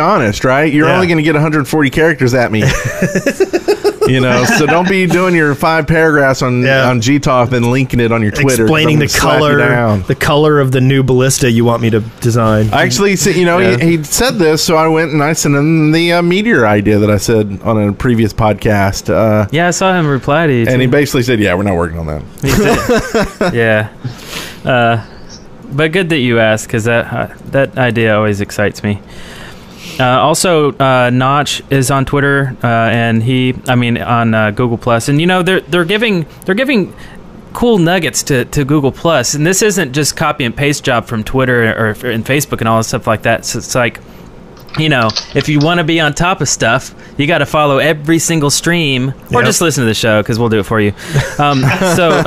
honest, right? You're only going to get 140 characters at me. So don't be doing your 5 paragraphs on GTalk then linking it on your Twitter. Explaining the color of the new ballista you want me to design. I actually said, he said this, so I went and I sent him the meteor idea that I said on a previous podcast. I saw him reply to you. And he basically said, "Yeah, we're not working on that." But good that you asked, because that idea always excites me. Also, Notch is on Twitter, and on Google Plus, and they're giving cool nuggets to Google Plus, and this isn't just copy and paste job from Twitter and Facebook and all this stuff like that. So it's like, if you want to be on top of stuff, you got to follow every single stream, or just listen to the show, because we'll do it for you. So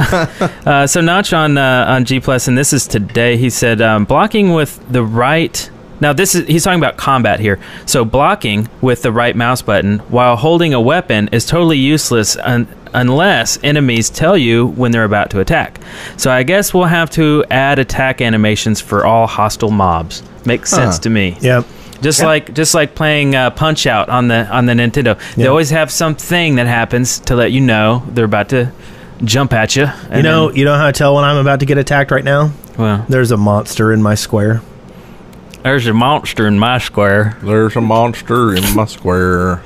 Notch on G Plus, and this is today. He said blocking with the right. Now he's talking about combat here. So blocking with the right mouse button while holding a weapon is totally useless unless enemies tell you when they're about to attack. So I guess we'll have to add attack animations for all hostile mobs. Makes sense to me. Yep. Just like playing Punch Out on the Nintendo. They always have something that happens to let you know they're about to jump at you. You know how I tell when I'm about to get attacked right now? Well, there's a monster in my square. There's a monster in my square. There's a monster in my square.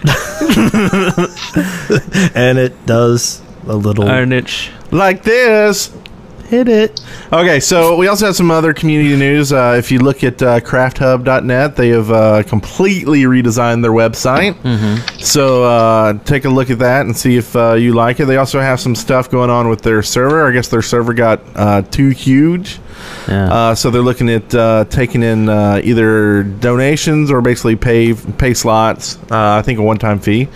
And it does a little... And it's like this. Hit it. Okay, so we also have some other community news. If you look at crafthub.net, they have completely redesigned their website. Mm-hmm. So take a look at that and see if you like it. They also have some stuff going on with their server. I guess their server got too huge. Yeah. So they're looking at taking in either donations or basically pay slots. I think a one-time fee.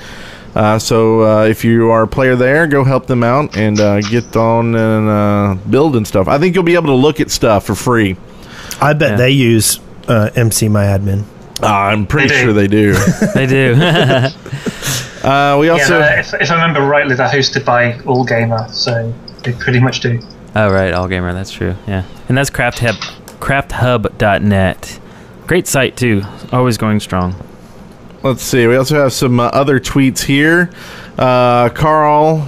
So if you are a player there, go help them out and get on and build and stuff. I think you'll be able to look at stuff for free. I bet they use MC My Admin. I'm pretty sure they do. They do. We also, if I remember rightly, they're hosted by AllGamer, so they pretty much do. Oh, right, AllGamer, that's true. Yeah, and that's crafthub.net. Great site too. Always going strong. Let's see. We also have some other tweets here. Carl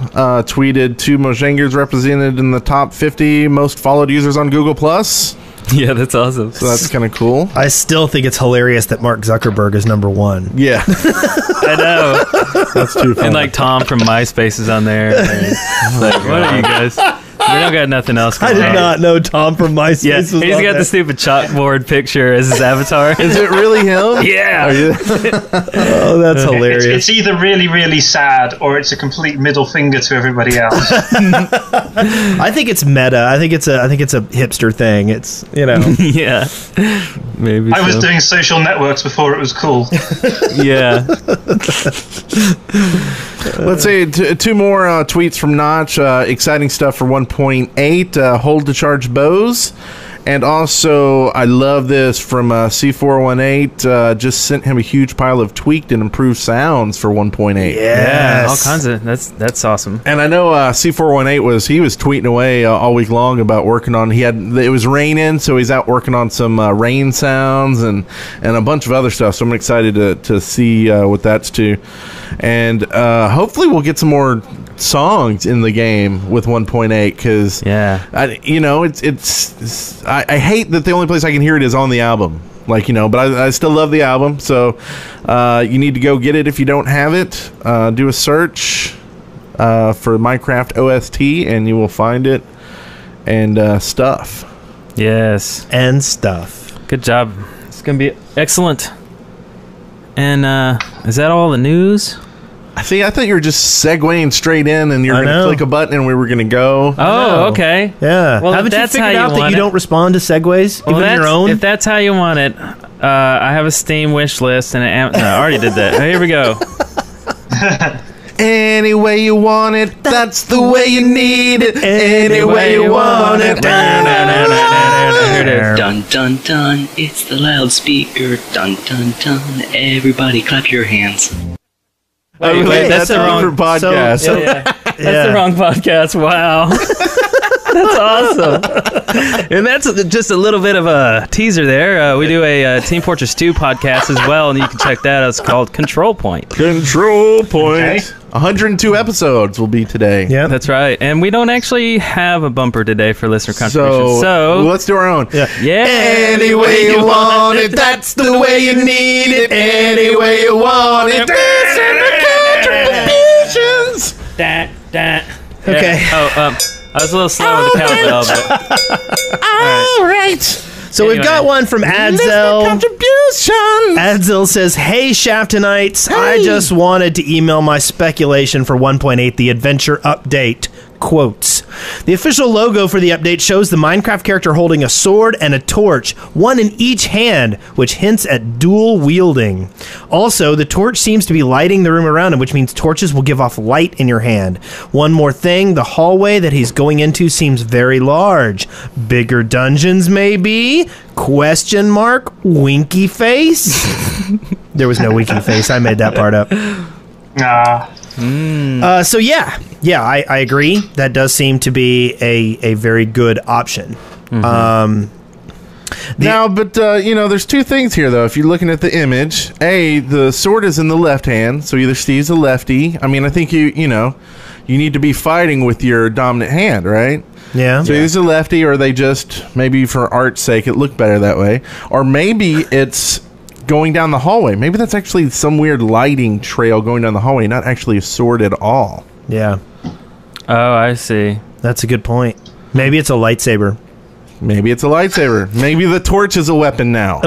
tweeted 2 Mojangers represented in the top 50 most followed users on Google Plus. Yeah, that's awesome. So that's kind of cool. I still think it's hilarious that Mark Zuckerberg is number 1. Yeah. I know. That's too funny. And like Tom from MySpace is on there. Like, what are you guys? We don't got nothing else going on. I did not know Tom from MySpace was on he's got the stupid chalkboard picture as his avatar. Is it really him? Yeah. Oh, that's hilarious. It's either really, really sad or it's a complete middle finger to everybody else. I think it's meta. I think it's a hipster thing. It's, Yeah. Maybe I was doing social networks before it was cool. Yeah. Let's say 2 more tweets from Notch. Exciting stuff for 1.8. Hold to charge bows. And also, I love this from C418. Just sent him a huge pile of tweaked and improved sounds for 1.8. Yes. Yeah, all kinds of. That's awesome. And I know C418 was tweeting away all week long about working on. It was raining, so he's out working on some rain sounds and a bunch of other stuff. So I'm excited to see what that's to. And hopefully we'll get some more songs in the game with 1.8 because I hate that the only place I can hear it is on the album, but I still love the album. So you need to go get it if you don't have it. Do a search for Minecraft OST and you will find it and stuff. Yes, and stuff. Good job. It's gonna be excellent. And is that all the news? I thought you were just segueing straight in and you're going to click a button and we were going to go. Oh, okay. Yeah. Well, haven't you figured out that you don't respond to segues even on your own? If that's how you want it, I have a Steam wish list and I already did that. Here we go. Any way you want it, that's the way you need it. Any way you want it. Dun dun dun, it's the loudspeaker. Dun dun dun, everybody clap your hands. Wait, that's the wrong podcast. That's the wrong podcast. Wow. That's awesome. And that's just a little bit of a teaser there. We do a Team Fortress 2 podcast as well, and you can check that out. It's called Control Point. Control Point. 102 episodes will be today. Yeah, That's right. And we don't actually have a bumper today for listener contributions. So let's do our own. yeah. Any way you want it, that's the way you need it. Any way you want it, contributions. Okay. Yeah. I was a little slow with the pedal bell, but All right. So we've got one from Adzel. Contribution. Adzel says, "Hey, Shaftonites, I just wanted to email my speculation for 1.8, the adventure update." Quotes. The official logo for the update shows the Minecraft character holding a sword and a torch, one in each hand, which hints at dual wielding. Also, the torch seems to be lighting the room around him, which means torches will give off light in your hand. One more thing, the hallway that he's going into seems very large. Bigger dungeons, maybe? Question mark? Winky face? There was no winky face. I made that part up. So yeah, I agree. That does seem to be a very good option. There's two things here though. If you're looking at the image, the sword is in the left hand, so either Steve's a lefty. I mean, I think you need to be fighting with your dominant hand, right? Yeah. So he's a lefty, or they just maybe for art's sake it looked better that way, or maybe it's going down the hallway. Maybe that's actually some weird lighting trail going down the hallway, not actually a sword at all. Yeah. oh, I see. That's a good point. Maybe it's a lightsaber. Maybe it's a lightsaber. Maybe the torch is a weapon now.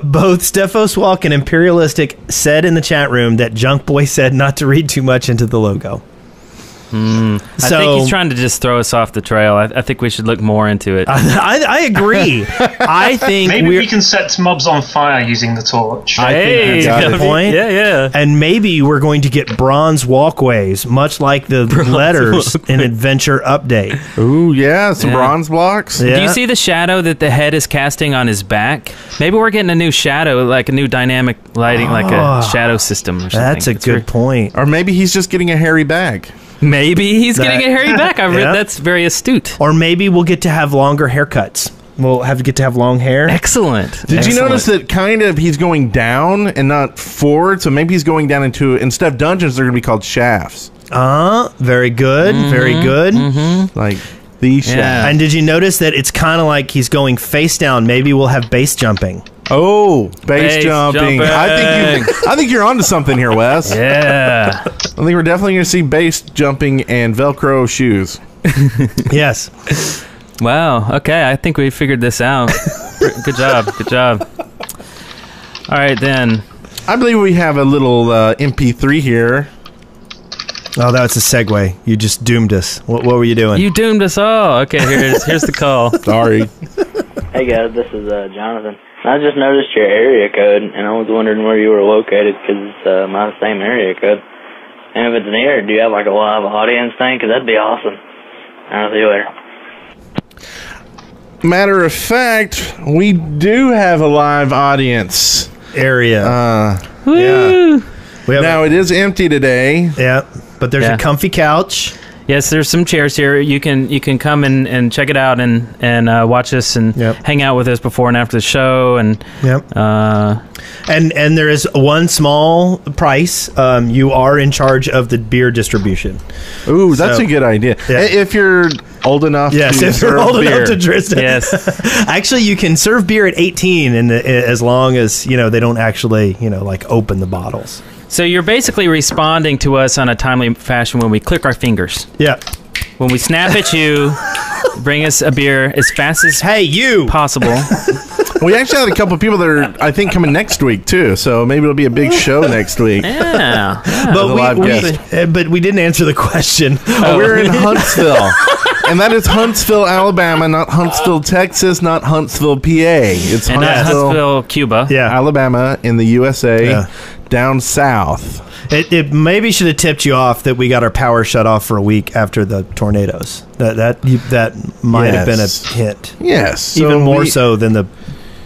Both Stephos Walk and Imperialistic said in the chat room that Junk Boy said not to read too much into the logo. I think he's trying to just throw us off the trail. I think we should look more into it. I agree. I think Maybe we can set mobs on fire using the torch. I think that's a good point. Yeah. And maybe we're going to get bronze walkways, much like the letters in Adventure Update. Ooh, yeah, some bronze blocks. Yeah. Do you see the shadow that the head is casting on his back? Maybe we're getting a new shadow, like a new dynamic lighting, like a shadow system or something. That's a good point. Or maybe he's just getting a hairy bag. Maybe he's getting a hairy back. Yeah. That's very astute. Or maybe we'll get to have longer haircuts. We'll get to have long hair. Excellent. Did you notice that kind of he's going down and not forward? So maybe he's going down into, instead of dungeons, they're going to be called shafts. Very good. Very good. Like these shafts. Yeah. And did you notice that it's kind of like he's going face down? Maybe we'll have base jumping. Oh, base Base jumping. jumping. I think you're onto something here, Wes. Yeah. I think we're definitely going to see base jumping and Velcro shoes. Yes. Wow. Okay. I think we figured this out. Good job. Good job. All right, then. I believe we have a little MP3 here. Oh, that's a segue. You just doomed us. What were you doing? You doomed us all. Okay, here's the call. Sorry. Hey guys, this is Jonathan. I just noticed your area code, and I was wondering where you were located because it's my same area code. And if it's near, do you have like a live audience thing? Because that'd be awesome. I'll see you later. Matter of fact, we do have a live audience. Area. Woo! We have Now, it is empty today. yeah, but there's Yeah. a comfy couch. Yes, there's some chairs here. You can come and check it out and watch us and Yep. hang out with us before and after the show. And Yep. And there is one small price. You are in charge of the beer distribution. Ooh, that's So- a good idea. Yeah. If you're old enough Yes, to if you're serve old beer. enough to drink it. yes, Actually, you can serve beer at 18, as long as they don't actually like open the bottles. so you're basically responding to us on a timely fashion when we click our fingers. Yeah. When we snap at you, bring us a beer as fast as Hey, you. possible. We actually had a couple of people that are, I think, coming next week, too. So maybe it'll be a big show next week. Yeah. But a live guest. but we didn't answer the question. We're in Huntsville. And that is Huntsville, Alabama, not Huntsville, Texas, not Huntsville, PA. It's And not Huntsville, Cuba. Yeah. Alabama in the USA, Yeah. down south. It maybe should have tipped you off that we got our power shut off for a week after the tornadoes. That might have been a Yes. hint. Yes. So Even more we, so than the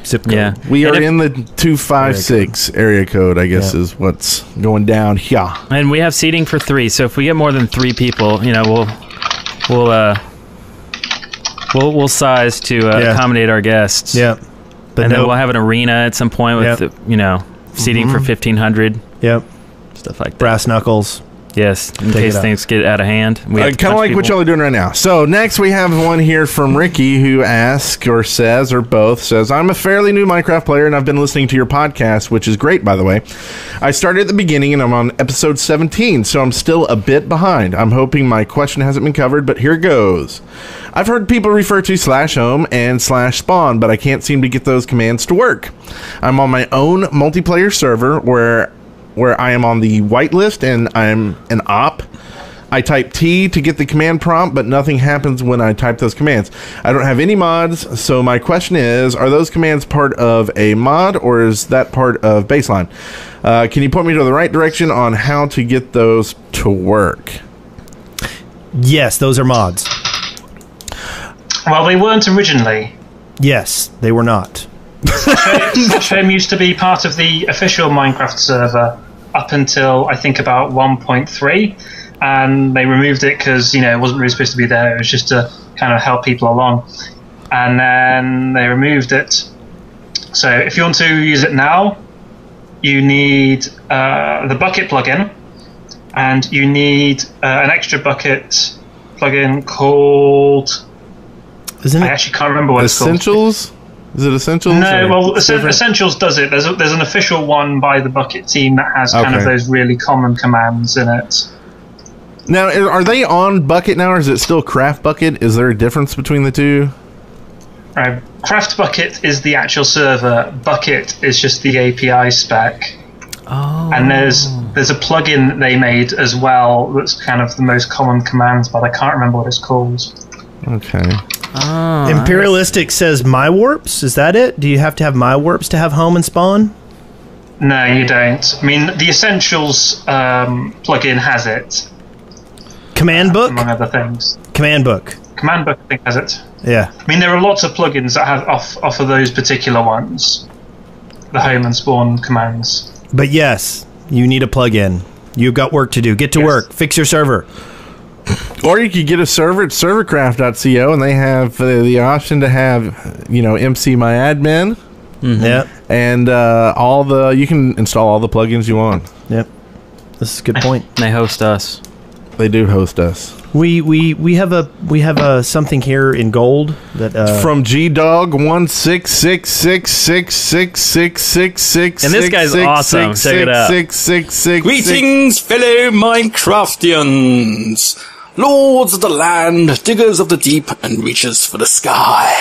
zip code. Yeah. We are And if- in the 256 area code, I guess, Yeah. is what's going down here. And we have seating for 3, so if we get more than 3 people, we'll size to Yeah. accommodate our guests. Yeah. But And no. then we'll have an arena at some point with Yep. seating for 1,500, Yep. stuff like that. Brass knuckles. Yes, in case it out. things get out of hand. We have to Kind of punch like what people. y'all are doing right now. So next we have one here from Ricky who asks or says or both says, I'm a fairly new Minecraft player and I've been listening to your podcast, which is great, by the way. I started at the beginning and I'm on episode 17, so I'm still a bit behind. I'm hoping my question hasn't been covered, but here goes. I've heard people refer to /home and /spawn, but I can't seem to get those commands to work. I'm on my own multiplayer server where I am on the whitelist and I'm an op. I type T to get the command prompt, but nothing happens when I type those commands. I don't have any mods, so my question is, are those commands part of a mod or is that part of baseline? Can you point me to the right direction on how to get those to work? Yes, those are mods. Well, they weren't originally. Yes, they were not. /home used to be part of the official Minecraft server up until I think about 1.3, and they removed it because it wasn't really supposed to be there. It was just to kind of help people along, and then they removed it. So if you want to use it now, you need the bucket plugin, and you need an extra bucket plugin called. Isn't I it? actually can't remember what it's called. Essentials? Is it Essentials? No, or well, different? Essentials does it. There's an official one by the Bucket team that has kind of Okay. those really common commands in it. Now, are they on Bucket now or is it still Craft Bucket? Is there a difference between the two? Craft Bucket is the actual server. Bucket is just the API spec. Oh. And there's a plugin that they made as well that's kind of the most common commands, but I can't remember what it's called. Okay. Oh, Imperialistic says my warps. Is that it? Do you have to have my warps to have home and spawn? No, you don't. I mean, the Essentials plugin has it, Command book? among other things. Command book. Command Book, I think, has it. Yeah. I mean, there are lots of plugins that have offer those particular ones, the home and spawn commands. But yes, you need a plug-in. You've got work to do. Get to Yes. work. Fix your server. Or you could get a server at servercraft.co and they have the option to have, MC My Admin Yep. and you can install all the plugins you want. Yep. This is a good point. They host us. They do host us. We have a something here in gold that From GDog16666666666. And this guy's awesome. Check it out. Greetings, fellow Minecraftians, lords of the land, diggers of the deep, and reachers for the sky.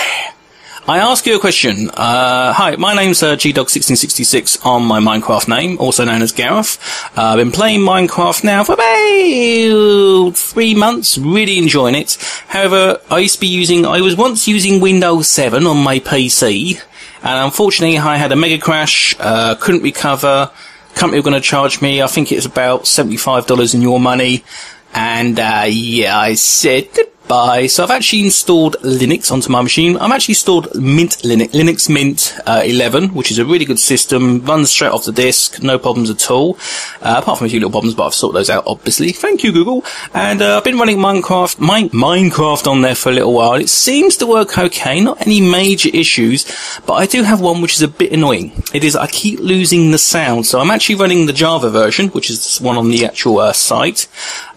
I ask you a question. Hi, my name's GDog1666 on my Minecraft name, also known as Gareth. I've been playing Minecraft now for about 3 months, really enjoying it. However, I was once using Windows 7 on my PC, and unfortunately I had a mega crash, couldn't recover. Company were going to charge me, I think it's about $75 in your money, and I said goodbye. So I've actually installed Linux onto my machine. I've actually installed Linux Mint 11, which is a really good system, runs straight off the disk, no problems at all, apart from a few little problems, but I've sorted those out, obviously. Thank you, Google. And I've been running Minecraft on there for a little while. It seems to work okay, not any major issues, but I do have one which is a bit annoying. It is I keep losing the sound. So I'm actually running the Java version, which is the one on the actual site.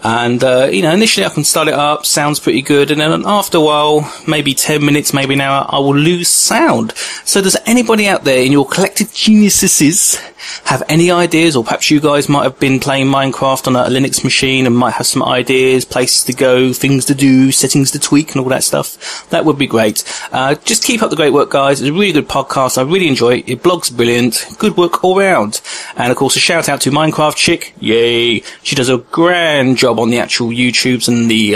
And, initially I can start it up, sounds pretty good, and then after a while, maybe 10 minutes, maybe an hour, I will lose sound. So does anybody out there in your collective geniuses have any ideas, or perhaps you guys might have been playing Minecraft on a Linux machine and might have some ideas, places to go, things to do, settings to tweak and all that stuff? That would be great. Just keep up the great work, guys. It's a really good podcast. I really enjoy it. Your blog's brilliant. Good work all round. And of course, a shout out to Minecraft Chick. Yay. She does a grand job on the actual YouTubes and the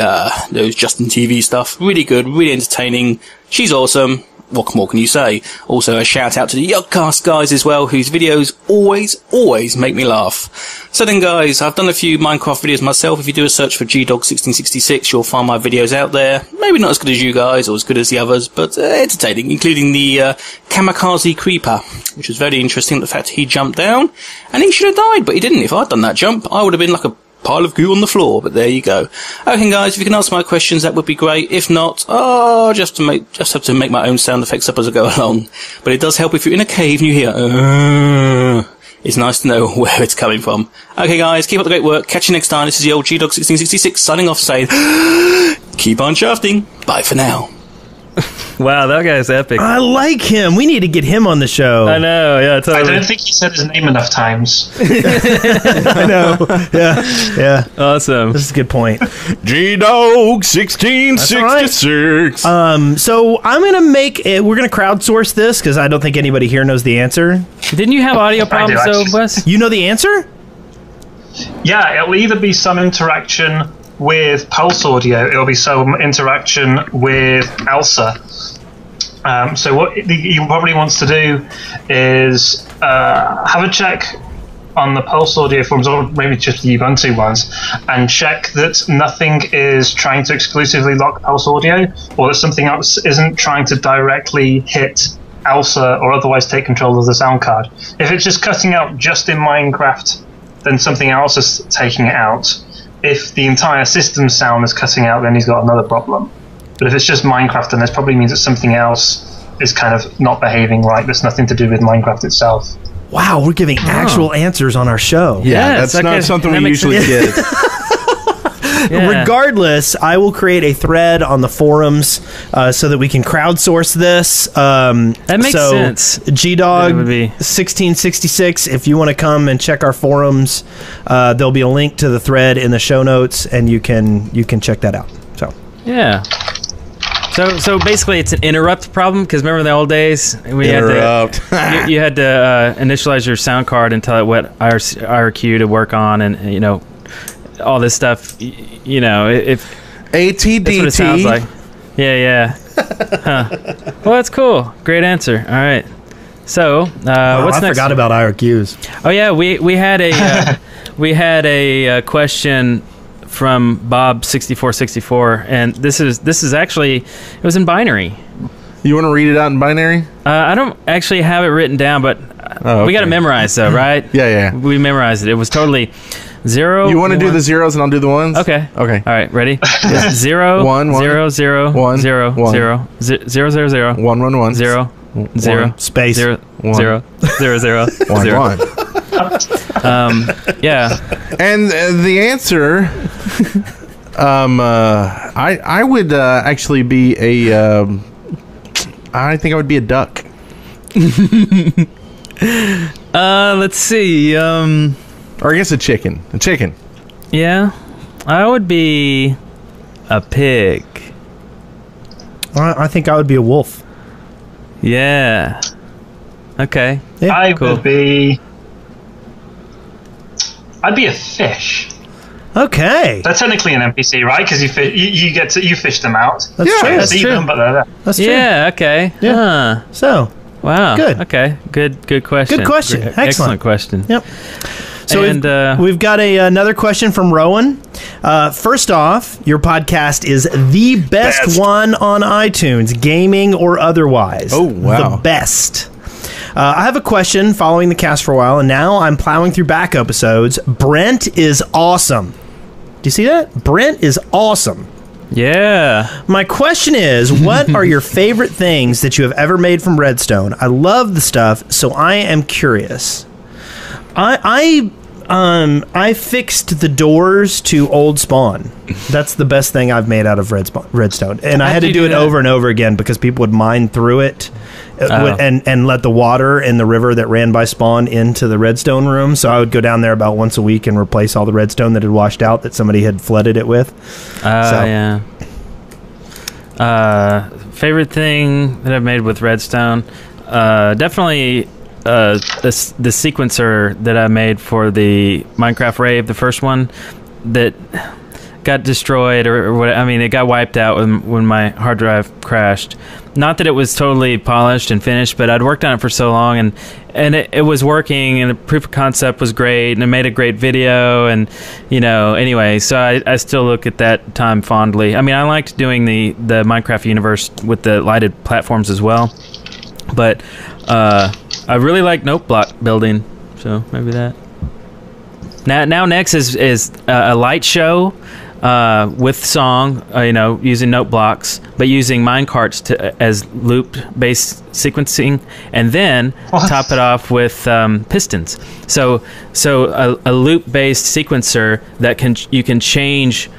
those Justin TV stuff. Really good, really entertaining. She's awesome. What more can you say? Also, a shout out to the Yogcast guys as well, whose videos always make me laugh. So then, guys, I've done a few Minecraft videos myself. If you do a search for GDog1666, you'll find my videos out there. Maybe not as good as you guys or as good as the others, but entertaining, including the Kamikaze Creeper, which was very interesting. The fact he jumped down, and he should have died, but he didn't. If I'd done that jump, I would have been like a pile of goo on the floor, but there you go. Okay, guys, if you can answer my questions, that would be great. If not, just have to make my own sound effects up as I go along. But it does help if you're in a cave and you hear, It's nice to know where it's coming from. Okay, guys, keep up the great work. Catch you next time. This is the old G-Dog1666 signing off saying, keep on shafting. Bye for now. Wow, that guy's epic. I like him. We need to get him on the show. I know, yeah, I totally. don't think he said his name enough times. I know. Yeah. Awesome. This is a good point. G-Dog 1666. So I'm gonna make it. We're gonna crowdsource this because I don't think anybody here knows the answer. Didn't you have audio problems, though, actually. Wes? You know the answer? Yeah, it'll either be some interaction with Pulse Audio, it'll be some interaction with ELSA. So what he probably wants to do is have a check on the Pulse Audio forums, or maybe just the Ubuntu ones, and check that nothing is trying to exclusively lock Pulse Audio, or that something else isn't trying to directly hit ELSA or otherwise take control of the sound card. If it's just cutting out just in Minecraft, then something else is taking it out. If the entire system sound is cutting out, then he's got another problem. But if it's just Minecraft, then this probably means that something else is kind of not behaving right. That's nothing to do with Minecraft itself. Wow, we're giving actual answers on our show. Yeah, Yes, that's not okay. something That we makes usually sense. get. Yeah. Regardless, I will create a thread on the forums so that we can crowdsource this. That makes sense. G-Dog That would be- 1666. If you want to come and check our forums, there'll be a link to the thread in the show notes, and you can check that out. So Yeah. So basically, it's an interrupt problem, because remember in the old days we Interrupt. had to you had to initialize your sound card and tell it what IRQ to work on, and all this stuff. If ATDT. that's what it sounds like. Yeah. Huh. Well, that's cool. Great answer. All right. So what's I next? forgot about IRQs. Oh yeah, we had a we had a question from Bob6464, and this is actually, it was in binary. You want to read it out in binary? I don't actually have it written down, but Oh, we got to okay. memorize though, right? Yeah. We memorized it. It was totally 0. You want to do 1. the zeros and I'll do the ones? Okay. Okay. All right, ready? 0 1, 1, 0 0 1, 0 1. 0 0 0 0 0 1, 1, 1. 0 0 Space. 0 1. 0 0 0 1, 0. 1. Yeah. And the answer, I would actually be a, I think I would be a duck. Let's see. Or I guess a chicken. A chicken. Yeah, I would be a pig. I think I would be a wolf. Yeah. Okay. Yeah, I'd cool. be a fish. Okay. They're technically an NPC, right? Because you fish them out. That's Yeah, true. You that's see true. them, but they're there. That's true. Yeah. Okay. Yeah. Huh. So, Wow. Good. Okay. Good question. Good question. Great- Excellent. Excellent question. yep. So And, we've got another question from Rowan. First off, your podcast is the best one on iTunes, gaming or otherwise. Oh, wow. The best. I have a question following the cast for a while, and now I'm plowing through back episodes. Brent is awesome. Do you see that? Brent is awesome. Yeah. My question is, what are your favorite things that you have ever made from Redstone? I love the stuff, so I am curious. I fixed the doors to Old Spawn. That's the best thing I've made out of Redstone, and I had to do it over and over again because people would mine through it, and let the water in the river that ran by Spawn into the Redstone room. So I would go down there about once a week and replace all the Redstone that had washed out that somebody had flooded it with. Yeah. Favorite thing that I've made with Redstone, definitely the sequencer that I made for the Minecraft rave, the first one that got destroyed or what. I mean, it got wiped out when my hard drive crashed. Not that it was totally polished and finished, but I'd worked on it for so long, and it was working, and the proof of concept was great, and it made a great video, and anyway, so I still look at that time fondly. I mean, I liked doing the Minecraft universe with the lighted platforms as well, but I really like note block building, so maybe that. Now next is a light show. with song, using note blocks, but using minecarts as loop-based sequencing, and then top it off with pistons. So a loop-based sequencer that you can change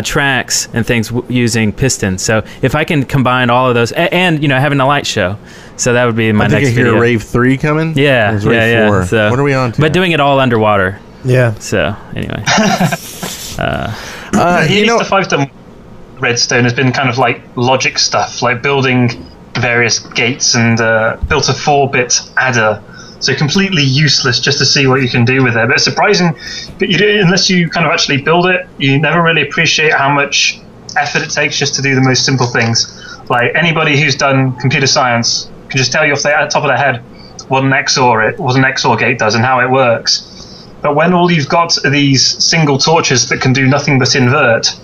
tracks and things using pistons. So if I can combine all of those, and having a light show, so that would be my next video. I Rave 3 coming. Yeah, Rave 4. So, what are we on to? But doing it all underwater. Yeah. So anyway. The stuff I've done Redstone has been kind of like logic stuff, like building various gates and built a 4-bit adder. So completely useless just to see what you can do with it. But it's surprising, but unless you kind of actually build it, you never really appreciate how much effort it takes just to do the most simple things. Like anybody who's done computer science can just tell you off the top of their head what an XOR gate does and how it works. But when all you've got are these single torches that can do nothing but invert,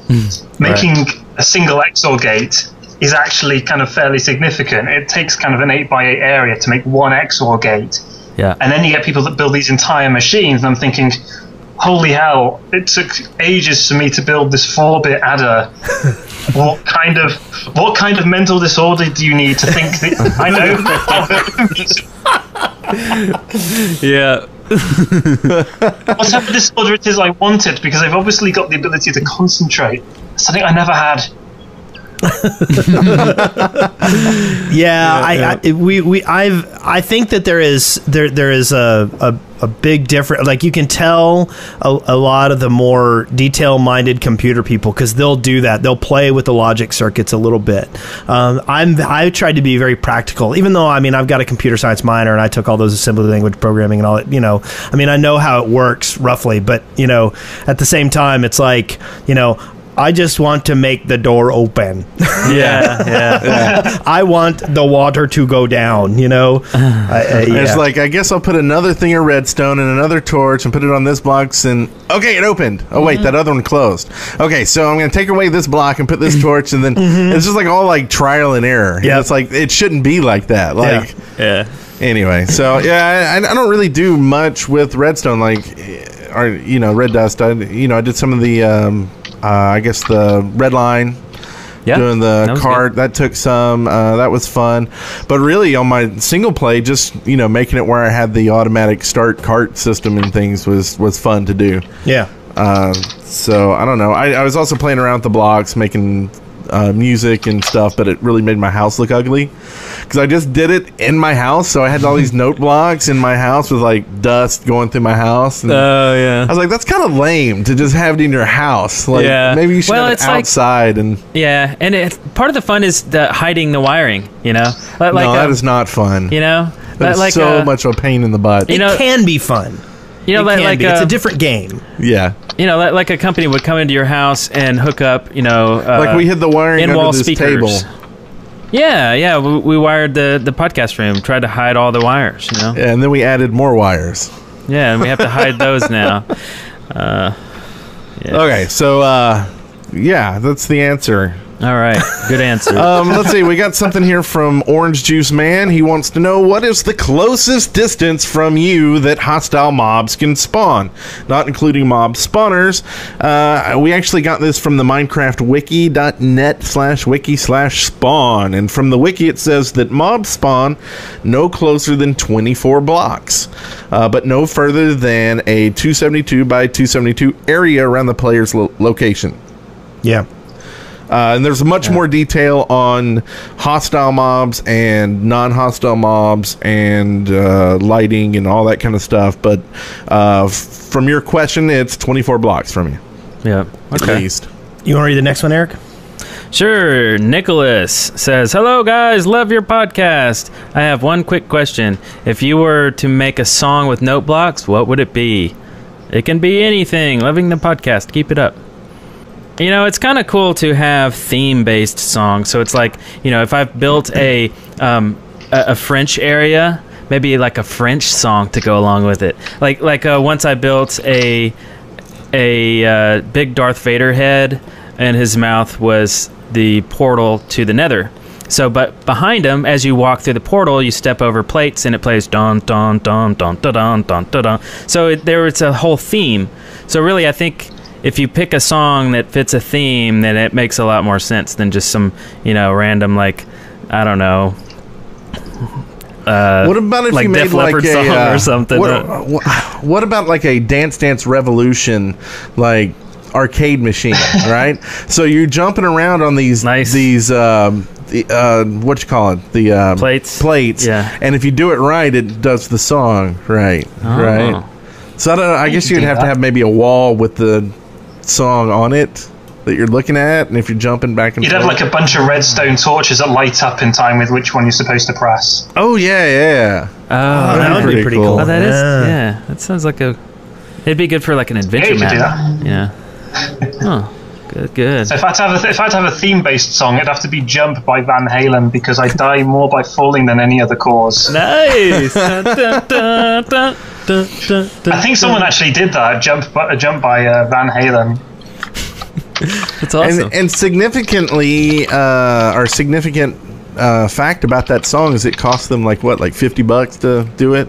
making a single XOR gate is actually kind of fairly significant. It takes kind of an 8x8 area to make one XOR gate. Yeah. And then you get people that build these entire machines, and I'm thinking, holy hell, it took ages for me to build this 4-bit adder. What kind of mental disorder do you need to think that I know? Yeah. Whatever disorder it is I wanted, because I've obviously got the ability to concentrate. Something I never had. I think that there is a big difference. Like you can tell a lot of the more detail-minded computer people, because they'll do that. They'll play with the logic circuits a little bit. I tried to be very practical, even though I've got a computer science minor and I took all those assembly language programming and all that. I know how it works roughly, but at the same time, it's like I just want to make the door open. Yeah. I want the water to go down, It's like, I guess I'll put another thing of redstone and another torch and put it on this box, and okay, it opened. Oh wait, that other one closed. Okay, so I'm going to take away this block and put this torch, and then it's just like all like trial and error. Yeah, it's like it shouldn't be like that. Like, yeah. Anyway, so I don't really do much with redstone, red dust. I did some of the I guess the red line, doing the cart, that took some, that was fun. But really on my single play, just, making it where I had the automatic start cart system and things was fun to do. Yeah. So I don't know. I was also playing around with the blocks, making music and stuff, but it really made my house look ugly because I just did it in my house. So I had all these note blocks in my house with like dust going through my house. And I was like, that's kind of lame to just have it in your house. Like, maybe you should have it outside. And part of the fun is hiding the wiring. No, that is not fun. That's like so much of a pain in the butt. It can be fun. It's a different game. Yeah. Like a company would come into your house and hook up, like we hid the wiring under this speakers. table. Yeah. We wired the podcast room, tried to hide all the wires, Yeah, and then we added more wires. Yeah, and we have to hide those now. Okay, so, that's the answer. All right, good answer. Let's see, we got something here from Orange Juice Man. He wants to know, what is the closest distance from you that hostile mobs can spawn? Not including mob spawners. We actually got this from the minecraftwiki.net/wiki/spawn. And from the wiki it says that mobs spawn no closer than 24 blocks, but no further than a 272 by 272 area around the player's location. Yeah. And there's much more detail on hostile mobs and non-hostile mobs and lighting and all that kind of stuff. But from your question, it's 24 blocks from you. Yeah. Okay. At least. You want to read the next one, Eric? Sure. Nicholas says, hello, guys. Love your podcast. I have one quick question. If you were to make a song with note blocks, what would it be? It can be anything. Loving the podcast. Keep it up. It's kind of cool to have theme-based songs. So it's like, if I've built a French area, maybe like a French song to go along with it. Like once I built a big Darth Vader head, and his mouth was the portal to the Nether. So, but behind him, as you walk through the portal, you step over plates, and it plays dun dun dun dun dun dun dun dun dun. So it's a whole theme. So really, I think if you pick a song that fits a theme, then it makes a lot more sense than just some, random, like, I don't know. What about if like you made Def like Leppard a song or something? What about like a Dance Dance Revolution, like arcade machine, right? So you're jumping around on these what you call it, the plates, yeah. And if you do it right, it does the song right. So I don't know. I guess you'd have to have maybe a wall with the song on it that you're looking at, and if you're jumping back and you'd have like a bunch of redstone torches that light up in time with which one you're supposed to press. Oh yeah. That would be pretty cool. Oh, that is, yeah. That sounds like it'd be good for like an adventure Yeah, you map. could do Yeah. Oh, good. So if I had to have a theme-based song, it'd have to be "Jump" by Van Halen because I die more by falling than any other cause. Nice. I think someone actually did that. "Jump" by Van Halen. That's awesome. And significantly, our significant fact about that song is it cost them like $50 to do it.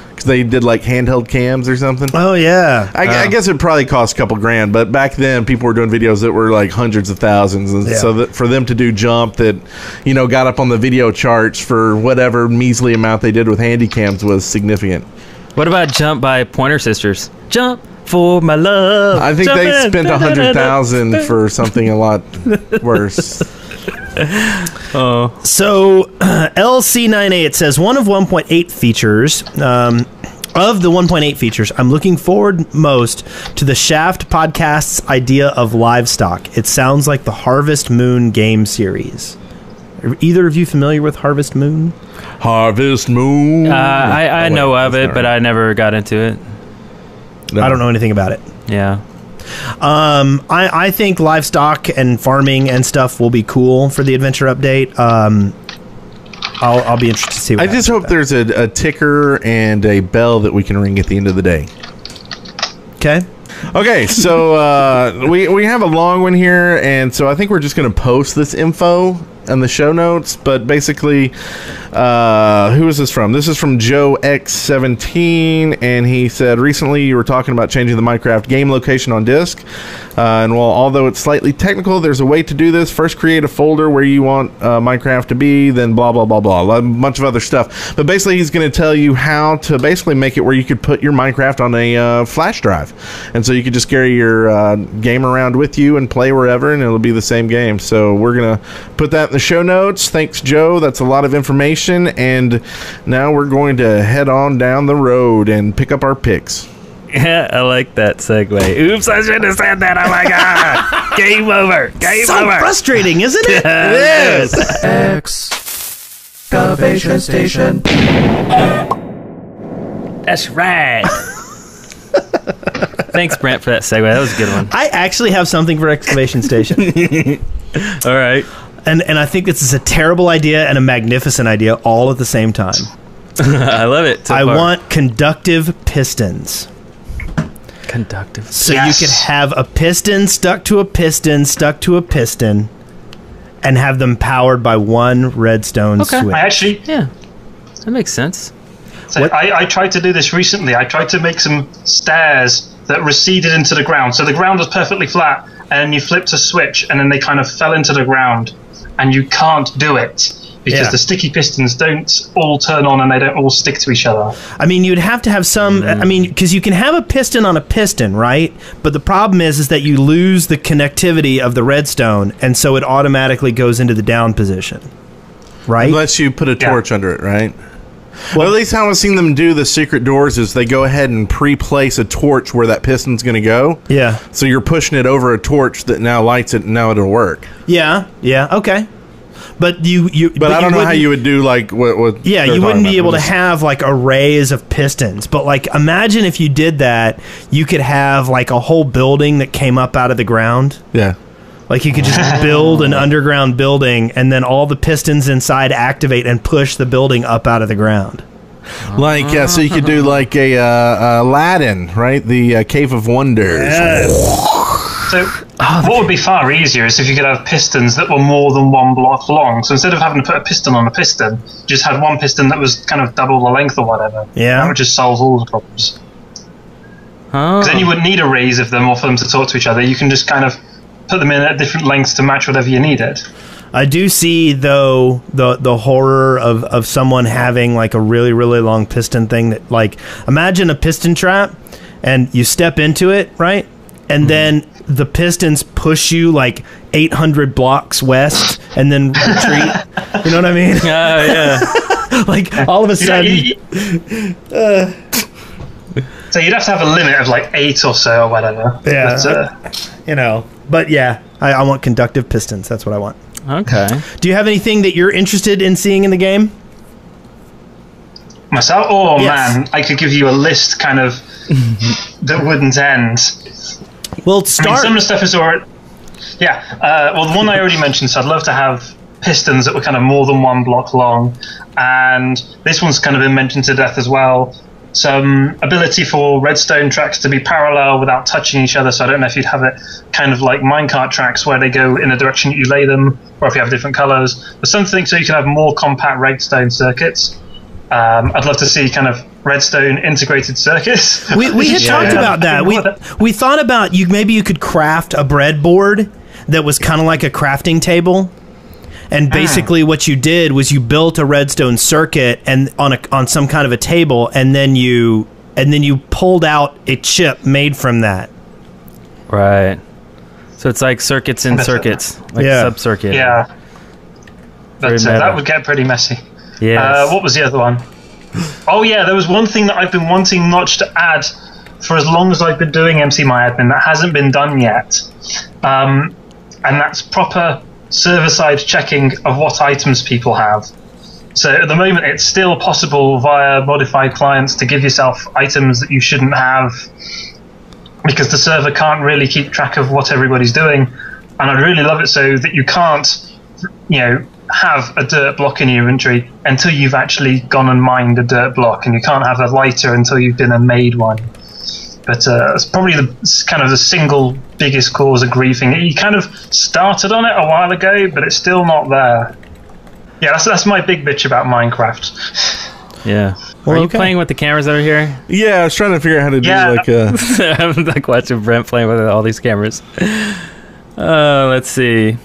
Because they did like handheld cams or something. Oh yeah. I guess it probably cost a couple grand, but back then people were doing videos that were like hundreds of thousands, and so that for them to do "Jump" that got up on the video charts for whatever measly amount they did with handy cams was significant. What about "Jump" by Pointer Sisters? Jump for my love. I think they spent $100,000 for something a lot worse. So LC98 says one of 1.8 features. Of the 1.8 features, I'm looking forward most to the Shaft podcast's idea of livestock. It sounds like the Harvest Moon game series. Are either of you familiar with Harvest Moon? Harvest Moon. I know of it, but I never got into it. No. I don't know anything about it. Yeah. I think livestock and farming and stuff will be cool for the adventure update. I'll be interested to see what I just hope there's a ticker and a bell that we can ring at the end of the day. Okay, so we have a long one here, and so I think we're just going to post this info in the show notes. But basically, who is this from? This is from Joe X17, and he said, recently you were talking about changing the Minecraft game location on disk. And while although it's slightly technical, there's a way to do this. First, create a folder where you want Minecraft to be, then blah, blah, blah, blah. A bunch of other stuff. But basically, he's going to tell you how to basically make it where you could put your Minecraft on a flash drive. And so you could just carry your game around with you and play wherever, and it'll be the same game. So we're going to put that in the show notes. Thanks, Joe. That's a lot of information. And now we're going to head on down the road and pick up our picks. Yeah, I like that segue. Oops, I should have said that. Oh my god. Game over. Game so over. frustrating, isn't it? It is. Excavation station. That's right. Thanks, Brent, for that segue. That was a good one. I actually have something for Excavation Station. All right. And I think this is a terrible idea and a magnificent idea all at the same time. I love it. So I far. want conductive pistons. Conductive. So you could have a piston stuck to a piston stuck to a piston and have them powered by one redstone switch. Yeah, that makes sense. So I tried to do this recently. I tried to make some stairs that receded into the ground. So the ground was perfectly flat, and you flipped a switch, and then they kind of fell into the ground, and you can't do it because the sticky pistons don't all turn on and they don't all stick to each other. I mean, you'd have to have some, I mean, because you can have a piston on a piston, right? But the problem is that you lose the connectivity of the redstone, and so it automatically goes into the down position, right? Unless you put a torch under it, right? Well, at least how I've seen them do the secret doors is they go ahead and pre-place a torch where that piston's going to go. Yeah. So you're pushing it over a torch that now lights it, and now it'll work. Yeah, okay. But But I don't know how you would do like what yeah, you wouldn't be able to have like arrays of pistons. But like imagine if you did that, you could have like a whole building that came up out of the ground. Yeah. Like you could just build an underground building and then all the pistons inside activate and push the building up out of the ground. Like so you could do like a Aladdin, right? The Cave of Wonders. Yes. So what would be far easier is if you could have pistons that were more than one block long. So instead of having to put a piston on a piston, you just had one piston that was kind of double the length or whatever. Yeah. That would just solve all the problems. Oh. Because then you wouldn't need arrays of them or for them to talk to each other. You can just kind of put them in at different lengths to match whatever you needed. I do see, though, the horror of someone having like a really, really long piston thing that, like, imagine a piston trap and you step into it, right? And then the pistons push you like 800 blocks west and then retreat. You know what I mean? Yeah. Like, all of a sudden... So you'd have to have a limit of like 8 or so or whatever. Yeah. But, you know, but yeah, I want conductive pistons. That's what I want. Okay. Do you have anything that you're interested in seeing in the game? myself? Oh, Yes. man. I could give you a list kind of that wouldn't end. Well, I mean, start. some of the stuff is already... Yeah. Well, the one I already mentioned, so I'd love to have pistons that were kind of more than 1 block long. And this one's kind of been mentioned to death as well. Some ability for redstone tracks to be parallel without touching each other. So I don't know if you'd have it kind of like minecart tracks where they go in the direction you lay them, or if you have different colors. But something so you can have more compact redstone circuits. I'd love to see kind of redstone integrated circuits. We had talked about that. We thought about maybe you could craft a breadboard that was kind of like a crafting table. And basically, what you did was you built a redstone circuit and on some kind of a table, and then you pulled out a chip made from that. Right. So it's like circuits in circuits, like sub-circuit. Yeah. But Very that would get pretty messy. Yes. What was the other one? Oh yeah, there was one thing that I've been wanting Notch to add for as long as I've been doing MCMyAdmin that hasn't been done yet. And that's proper server-side checking of what items people have. So at the moment, it's still possible via modified clients to give yourself items that you shouldn't have because the server can't really keep track of what everybody's doing. And I'd really love it so that you can't, have a dirt block in your inventory until you've actually gone and mined a dirt block, and you can't have a lighter until you've been and made one. But it's probably the single biggest cause of griefing. You kind of started on it a while ago, but it's still not there. Yeah, that's my big bitch about Minecraft. Yeah. Well, Are you okay. playing with the cameras over here? Yeah, I was trying to figure out how to do I'm like watching Brent playing with all these cameras. Let's see.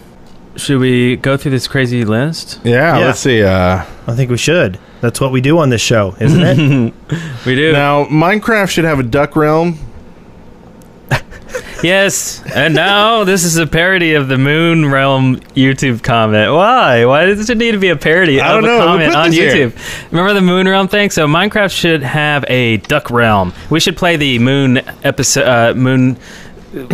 Should we go through this crazy list? Yeah, let's see. I think we should. That's what we do on this show, isn't it? We do. Now, Minecraft should have a duck realm. Yes, and now this is a parody of the Moon Realm YouTube comment. Why? Why does it need to be a parody I of don't a know. Who comment put on this here? YouTube? Remember the Moon Realm thing? So Minecraft should have a duck realm. We should play the Moon episode, Moon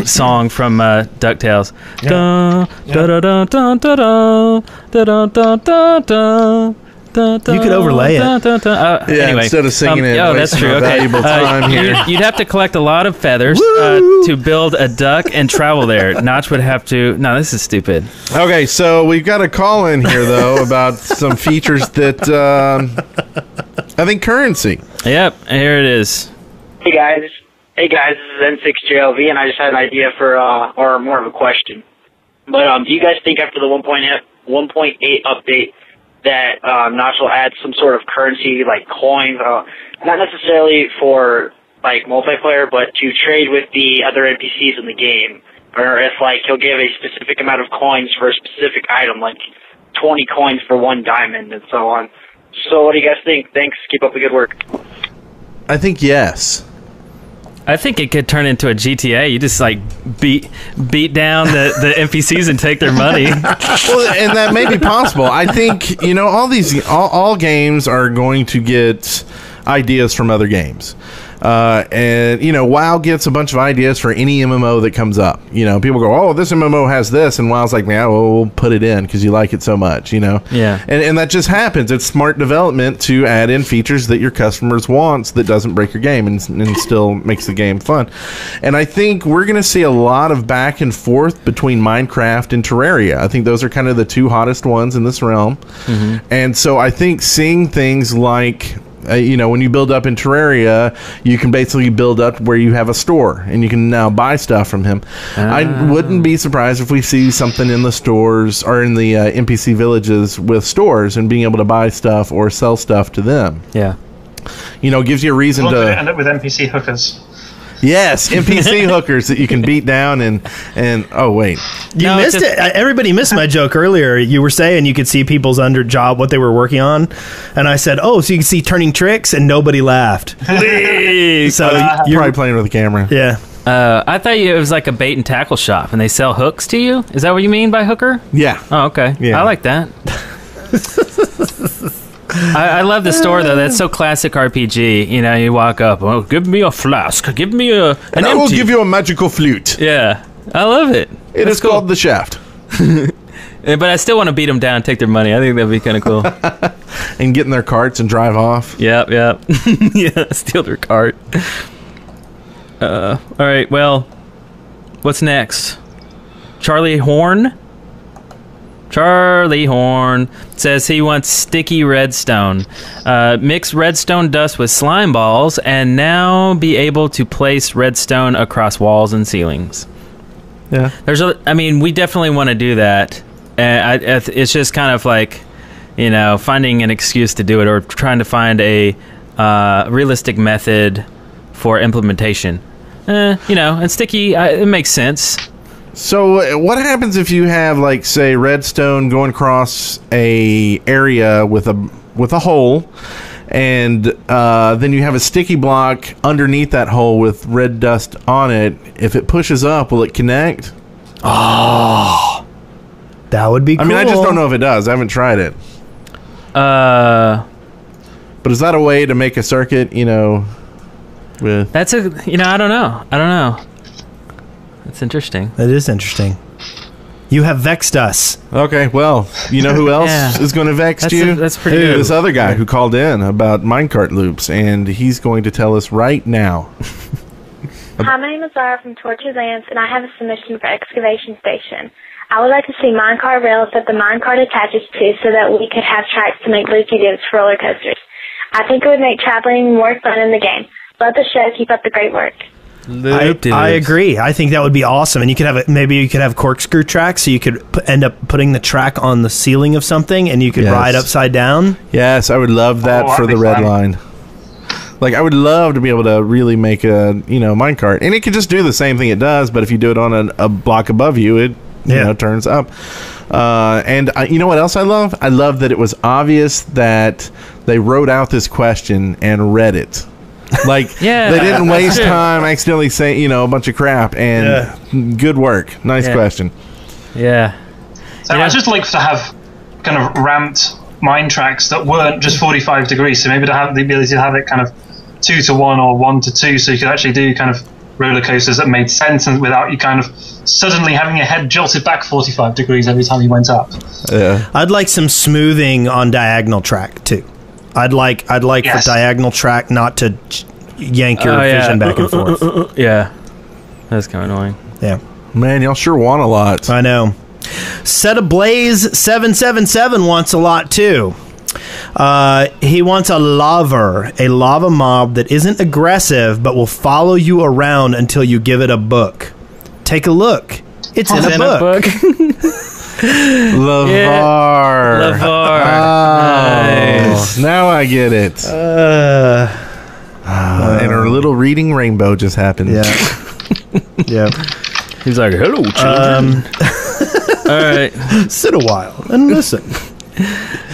song from DuckTales. Da, da, da, da, da, da, da, da, da, da, da. You could overlay it. Anyway, instead of singing it, oh, that's wasting true. our Okay, valuable time here. You'd have to collect a lot of feathers to build a duck and travel there. Notch would have to. No, this is stupid. Okay, so we've got a call in here though about some features that I think currency. Yep, here it is. Hey guys, this is N6JLV, and I just had an idea for, or more of a question. But do you guys think after the 1.8 update that Notch will add some sort of currency like coins, not necessarily for like multiplayer, but to trade with the other NPCs in the game, or if like he'll give a specific amount of coins for a specific item, like 20 coins for 1 diamond and so on. So what do you guys think? Thanks. Keep up the good work. I think yes. I think it could turn into a GTA. You just like beat down the NPCs and take their money. Well, and that may be possible. I think all games are going to get ideas from other games. And WoW gets a bunch of ideas for any MMO that comes up. People go, oh, this MMO has this, and WoW's like, man, we'll put it in because you like it so much. Yeah. And that just happens. It's smart development to add in features that your customers wants that doesn't break your game and still makes the game fun. And I think we're going to see a lot of back and forth between Minecraft and Terraria. I think those are kind of the 2 hottest ones in this realm. Mm-hmm. And so I think seeing things like when you build up in Terraria, you can basically build up where you have a store, and you can now buy stuff from him. I wouldn't be surprised if we see something in the stores or in the NPC villages with stores and being able to buy stuff or sell stuff to them. Yeah. Gives you a reason What to could it end up with NPC hookers? Yes, NPC hookers that you can beat down and oh wait, You missed it. Everybody missed my joke earlier. You were saying you could see people's under job, what they were working on. And I said, oh, so you can see turning tricks, and nobody laughed. So you're probably playing with the camera. Yeah. I thought it was like a bait and tackle shop, and they sell hooks to you. Is that what you mean by hooker? Yeah. Oh, okay. Yeah. I like that. I love the store though. That's so classic RPG. You know, you walk up, oh, give me a flask, give me an And I will give you a magical flute. Yeah, I love it. It is called the Shaft. But I still want to beat them down and take their money. I think that'd be kind of cool. And get in their carts and drive off. Yep. Yeah, steal their cart. All right, well, what's next? Charlie Horn says he wants sticky redstone. Mix redstone dust with slime balls and now be able to place redstone across walls and ceilings. Yeah. We definitely want to do that. It's just kind of like, finding an excuse to do it or trying to find a realistic method for implementation. And sticky, it makes sense. So what happens if you have, like, say, redstone going across a area with a hole, and then you have a sticky block underneath that hole with red dust on it? If it pushes up, will it connect? Oh, that would be cool. I mean, I just don't know if it does. I haven't tried it. But is that a way to make a circuit, with... That's I don't know. That's interesting. That is interesting. You have vexed us. Okay, well, you know who else is going to vex you? That's pretty good. This other guy who called in about minecart loops, and he's going to tell us right now. Hi, my name is Zara from Tortured Lands, and I have a submission for Excavation Station. I would like to see minecart rails that the minecart attaches to so that we could have tracks to make loopy loops for roller coasters. I think it would make traveling more fun in the game. Love the show. Keep up the great work. I agree. I think that would be awesome. And you could have corkscrew tracks, so you could end up putting the track on the ceiling of something, and you could ride upside down. Yes, I would love that for the red line. Like, I would love to be able to really make a minecart, and it could just do the same thing it does, but if you do it on a block above you, it turns up. And you know what else I love? I love that it was obvious that they wrote out this question and read it. Like, they didn't waste time accidentally saying, a bunch of crap. And good work. Nice question. Yeah. So I just like to have kind of ramped mine tracks that weren't just 45 degrees. So maybe to have the ability to have it kind of 2 to 1 or 1 to 2, so you could actually do kind of roller coasters that made sense and without you kind of suddenly having your head jolted back 45 degrees every time you went up. Yeah. I'd like some smoothing on diagonal track too. I'd like the diagonal track not to yank your vision back and forth. Yeah. That's kind of annoying. Yeah. Man, y'all sure want a lot. I know. Set Ablaze 777 wants a lot too. He wants a lava mob that isn't aggressive but will follow you around until you give it a book. Take a look. It's in a book. Lavar. Nice. Now I get it. And our little reading rainbow just happened. Yeah. Yeah. He's like, hello, children. All right. Sit a while and listen.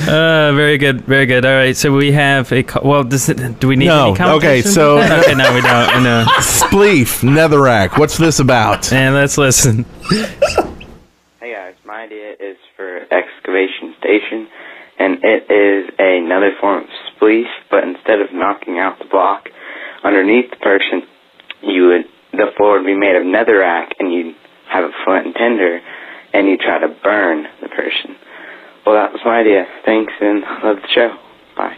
Very good, very good. All right, so we have a... do we need any competition? Okay, so... Okay, no, we don't. No. Spleef, Netherrack, what's this about? And let's listen. Hey guys, my idea is for Excavation Station, and it is another form of spleef, but instead of knocking out the block underneath the person, the floor would be made of netherrack, and you'd have a flint and tinder, and you try to burn the person. Well, that was my idea. Thanks, and love the show. Bye.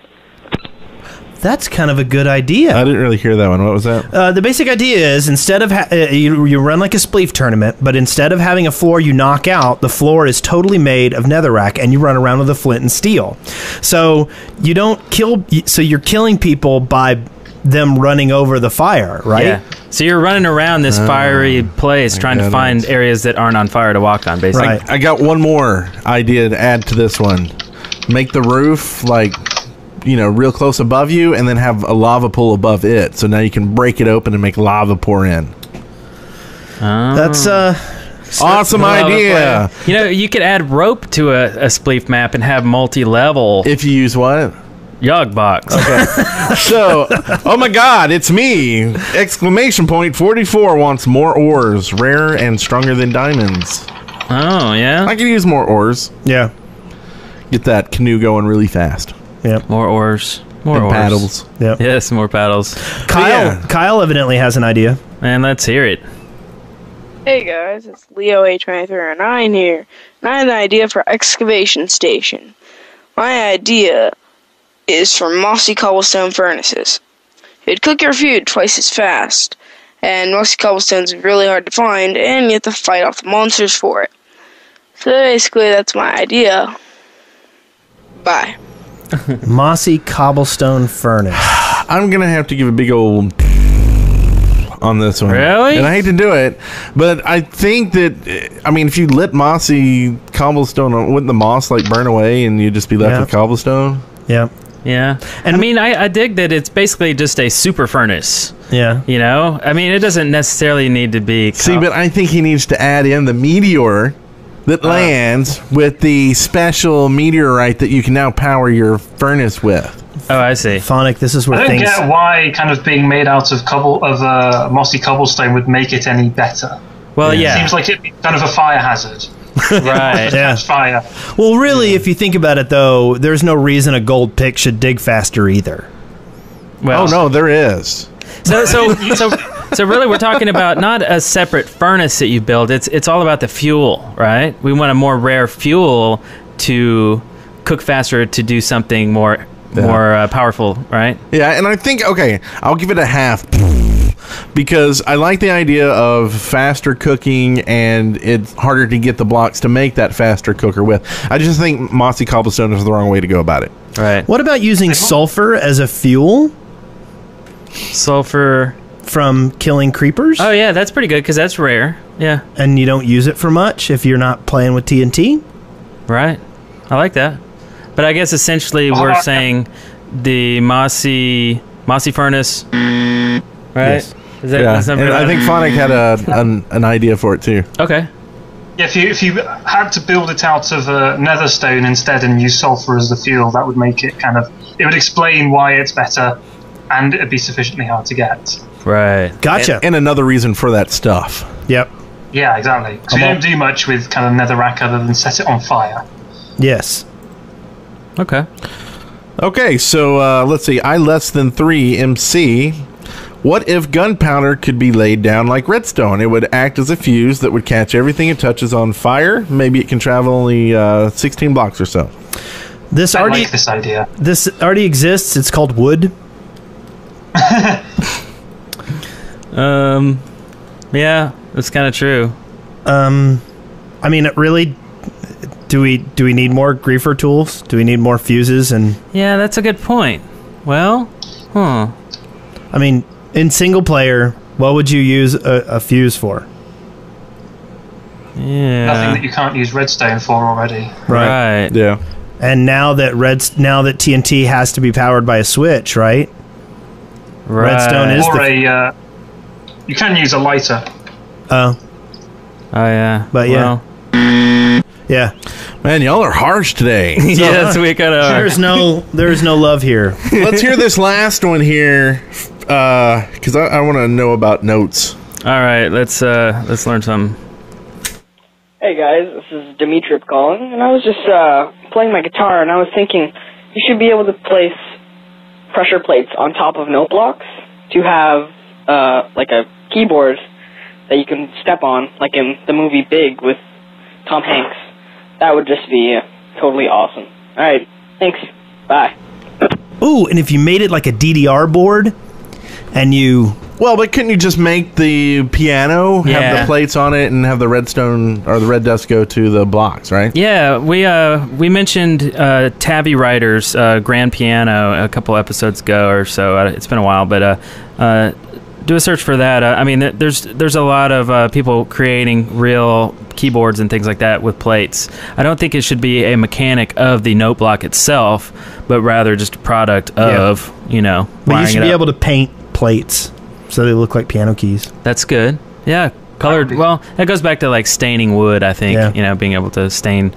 That's kind of a good idea. I didn't really hear that one. What was that? The basic idea is instead of you run like a spleef tournament, but instead of having a floor you knock out, the floor is totally made of netherrack, and you run around with a flint and steel. So you don't kill. So you're killing people by them running over the fire, right? Yeah. So you're running around this fiery place trying to find areas that aren't on fire to walk on, basically. I got one more idea to add to this one. Make the roof like real close above you, and then have a lava pool above it. So now you can break it open and make lava pour in. That's awesome idea. You could add rope to a spleef map and have multi-level. If you use what? Yog box. Okay. So, oh my God, it's me! Exclamation point 44 wants more ores, rare and stronger than diamonds. Oh, yeah? I can use more ores. Yeah. Get that canoe going really fast. Yep. More ores. More and oars. paddles. Yep. Yes, more paddles. Kyle evidently has an idea. And let's hear it. Hey guys, it's Leo H2309 here, and I have an idea for excavation station. My idea is for mossy cobblestone furnaces. It'd cook your food twice as fast, and mossy cobblestone's really hard to find, and you have to fight off the monsters for it. So basically, that's my idea. Bye. Mossy cobblestone furnace. I'm gonna have to give a big old on this one. Really? And I hate to do it, but I think that, if you lit mossy cobblestone, wouldn't the moss burn away and you'd just be left with cobblestone? Yeah. Yeah. And I dig that it's basically just a super furnace. Yeah. It doesn't necessarily need to be... See, but I think he needs to add in the meteor that lands with the special meteorite that you can now power your furnace with. Oh, I see. Phonic, this is where I don't get why kind of being made out of mossy cobblestone would make it any better. Well, yeah. It seems like it'd be kind of a fire hazard. Right. Yeah. Fire. Well, really, if you think about it, though, there's no reason a gold pick should dig faster either. Well, oh, no, there is. So really, we're talking about not a separate furnace that you build. It's all about the fuel, right? We want a more rare fuel to cook faster, to do something more powerful, right? Yeah, and I think, okay, I'll give it a half. Because I like the idea of faster cooking, and it's harder to get the blocks to make that faster cooker with. I just think mossy cobblestone is the wrong way to go about it. Right. What about using sulfur as a fuel? Sulfur from killing creepers? Oh, yeah, that's pretty good because that's rare. Yeah. And you don't use it for much if you're not playing with TNT? Right. I like that. But I guess essentially we're saying the mossy furnace, right? Yes. Is that, yeah. And I think Phonic had an idea for it too. Okay. Yeah, if you had to build it out of netherstone instead and use sulfur as the fuel, that would make it it would explain why it's better, and it'd be sufficiently hard to get. Right. Gotcha. And another reason for that stuff. Yep. Yeah, exactly. So you don't do much with kind of netherrack other than set it on fire. Yes. Okay. Okay, so let's see. I less than 3 MC. What if gunpowder could be laid down like redstone? It would act as a fuse that would catch everything it touches on fire. Maybe it can travel only 16 blocks or so. I like this idea. This already exists. It's called wood. Yeah, that's kind of true. I mean, it really. Do we need more griefer tools? Do we need more fuses? And yeah, that's a good point. Well, I mean, in single player, what would you use a fuse for? Yeah, nothing that you can't use redstone for already. Right. Yeah. And now that TNT has to be powered by a switch, right? Redstone is you can use a lighter. Oh yeah. But yeah. Yeah. Man, y'all are harsh today. Yes, we kind of are. There's no love here. Let's hear this last one here, because I want to know about notes. All right, let's learn some. Hey guys, this is Dimitri calling, and I was just playing my guitar, and I was thinking you should be able to place pressure plates on top of note blocks to have like a keyboard that you can step on, like in the movie Big with Tom Hanks. That would just be totally awesome. All right, thanks. Bye. Ooh, and if you made it like a DDR board, and you... Well, but couldn't you just make the piano, have the plates on it, and have the redstone or the red dust go to the blocks, right? Yeah, we mentioned Tabby Writer's grand piano a couple episodes ago or so. It's been a while, but do a search for that. I mean, there's a lot of people creating real keyboards and things like that with plates. I don't think it should be a mechanic of the note block itself, but rather just a product of, you know, But you wiring should it be up. able to paint plates so they look like piano keys. That's good. Yeah, colored. Well, that goes back to like staining wood. I think Yeah. you know, being able to stain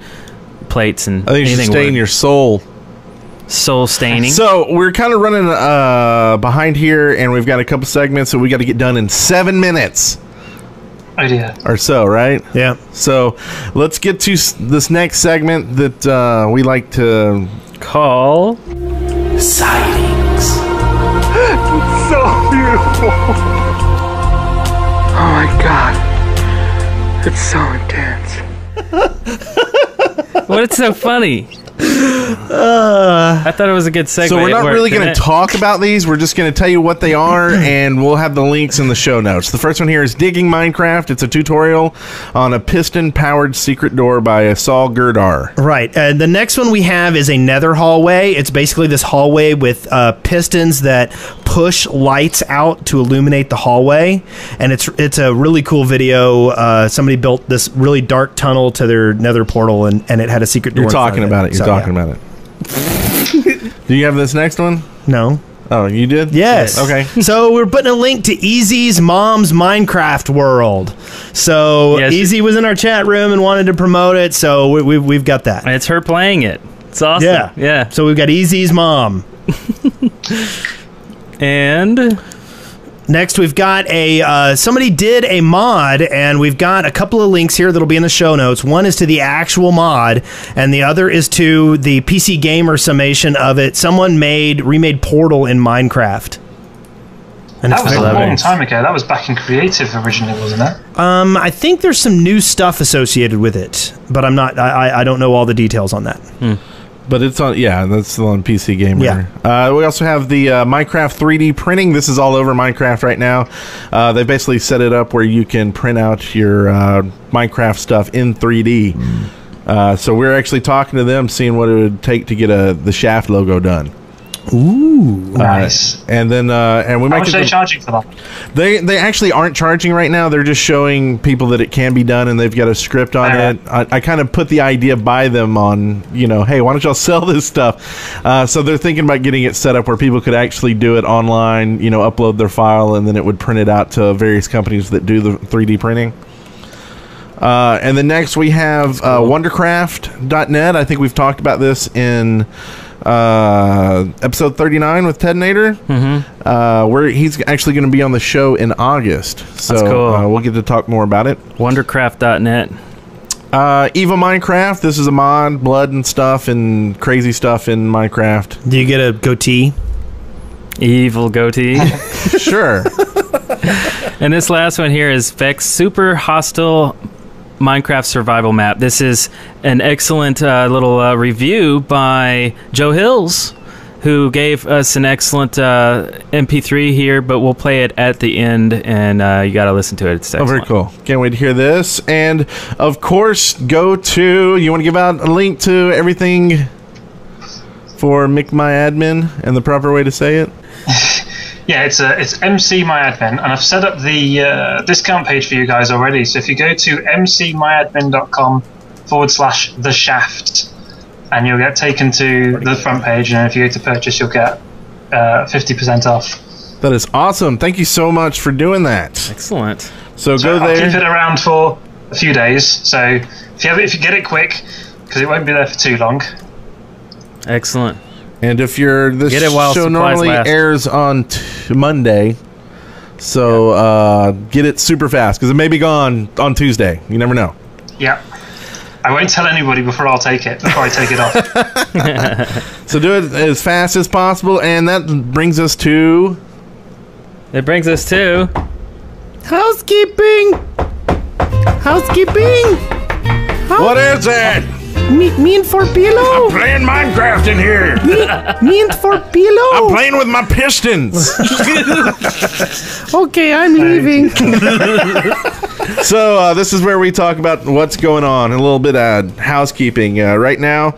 plates and I think you should anything stay in wood. your soul. Soul staining. So we're kind of running behind here, and we've got a couple segments that we got to get done in 7 minutes. Oh dear. Or so, right? Yeah. So let's get to this next segment that we like to call Sightings. It's so beautiful. Oh my god. It's so intense. What's so funny? I thought it was a good segue. So we're not It worked, really going didn't to it? talk about these. We're just going to tell you what they are, and we'll have the links in the show notes. The first one here is Digging Minecraft. It's a tutorial on a piston-powered secret door by Saul Gerdar. Right. The next one we have is a nether hallway. It's basically this hallway with pistons that push lights out to illuminate the hallway, and it's a really cool video. Somebody built this really dark tunnel to their nether portal, and it had a secret door. You're in front talking of about it. You're So, talking about it. Do you have this next one? No. Oh, you did? Yes. Okay. So we're putting a link to Easy's mom's Minecraft world. So Yes. Easy was in our chat room and wanted to promote it. So we've got that. It's her playing it. It's awesome. Yeah. Yeah. So we've got Easy's mom. And next we've got somebody did a mod, and we've got a couple of links here that'll be in the show notes. One is to the actual mod, and the other is to the PC Gamer summation of it. Someone remade Portal in Minecraft. And That was a very long nice. time ago. That was back in Creative originally, wasn't it? I think there's some new stuff associated with it, but I don't know all the details on that. But it's on, yeah, that's on PC Gamer. Yeah. We also have the Minecraft 3D printing. This is all over Minecraft right now. They basically set it up where you can print out your Minecraft stuff in 3D. So we're actually talking to them, seeing what it would take to get the Shaft logo done. Ooh, nice. And then and we How might much get are they the- charging for that? They actually aren't charging right now. They're just showing people that it can be done, and they've got a script on it. I kind of put the idea by them on, hey, why don't y'all sell this stuff? So they're thinking about getting it set up where people could actually do it online, upload their file, and then it would print it out to various companies that do the 3D printing. And then next we have Wondercraft.net. I think we've talked about this in episode 39 with Ted Nader, where he's actually going to be on the show in August. So That's cool. We'll get to talk more about it. Wondercraft.net. Eva Minecraft. This is a mod, blood and stuff, and crazy stuff in Minecraft. Do you get a goatee? Evil goatee. Sure. And this last one here is Vex Super Hostile Minecraft Survival Map. This is an excellent little review by Joe Hills, who gave us an excellent MP3 here, but we'll play it at the end, and you got to listen to it. It's excellent. Very cool. Can't wait to hear this. And, of course, you want to give out a link to everything for McMyAdmin and the proper way to say it? Yeah, it's MC MyAdmin, and I've set up the discount page for you guys already. So if you go to mcmyadmin.com/the shaft, and you'll get taken to the front page, and if you go to purchase, you'll get 50% off. That is awesome. Thank you so much for doing that. Excellent. So So go I'll there. keep it around for a few days. So if you get it quick, because it won't be there for too long. Excellent. And if this Get it while show supplies normally last. airs on Monday, so get it super fast because it may be gone on Tuesday. You never know. Yeah. I won't tell anybody before I take it off. So do it as fast as possible, and that brings us to... It brings us to... Housekeeping! What is it? Me and Forpilo? Playing Minecraft in here. Me and Forpilo? I'm playing with my pistons. Okay, I'm leaving. So this is where we talk about what's going on, a little bit of housekeeping. Right now,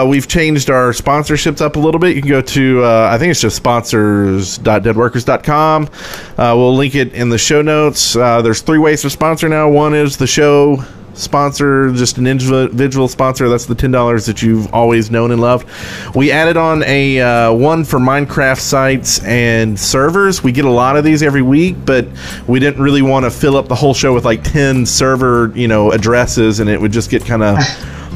we've changed our sponsorships up a little bit. You can go to, I think it's just sponsors.deadworkers.com. We'll link it in the show notes. There's 3 ways to sponsor now. One is the show sponsor, just an individual sponsor, that's the $10 that you've always known and loved. We added on a one for Minecraft sites and servers. We get a lot of these every week, but we didn't really want to fill up the whole show with like 10 server, addresses, and it would just get kind of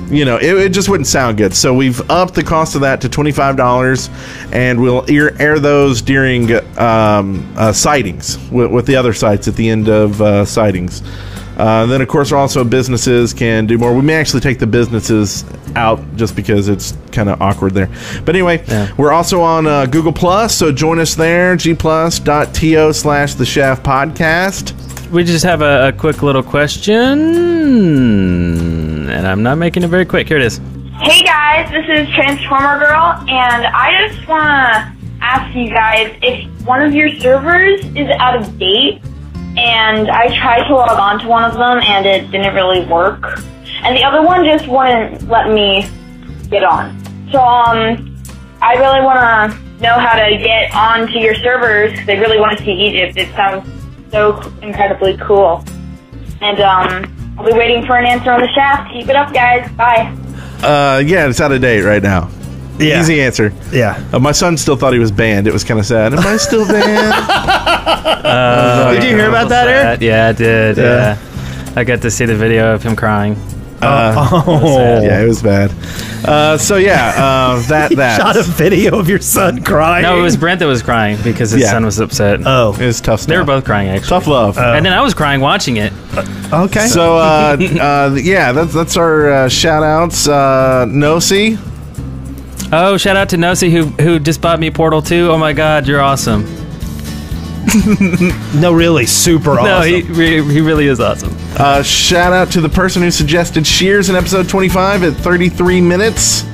it just wouldn't sound good. So we've upped the cost of that to $25, and we'll air those during sightings with the other sites at the end of sightings. Then, of course, also businesses can do more. We may actually take the businesses out just because it's kind of awkward there. But anyway, we're also on Google+, so join us there, gplus.to/The Shaft Podcast. We just have a quick little question, and I'm not making it very quick. Here it is. Hey guys, this is Transformer Girl, and I just want to ask you guys if one of your servers is out of date, and I tried to log on to one of them and it didn't really work, and the other one just wouldn't let me get on. So I really want to know how to get onto your servers because I really want to see Egypt. It sounds so incredibly cool. And I'll be waiting for an answer on the Shaft. Keep it up, guys. Bye. Yeah, it's out of date right now. Yeah. Easy answer. Yeah. My son still thought he was banned. It was kind of sad. Am I still banned? Did you hear about that, Eric? Yeah, I did. Yeah. I got to see the video of him crying. Yeah, it was bad. That Shot a video of your son crying. No, it was Brent that was crying because his son was upset. Oh, it was tough stuff. They were both crying, actually. Tough love. And then I was crying watching it. Okay. So that's our shout outs. Nosy. Oh, shout out to Nosy who just bought me Portal 2. Oh my God, you're awesome. No, really, super awesome. No, he really is awesome. Shout out to the person who suggested Shears in episode 25 at 33 minutes.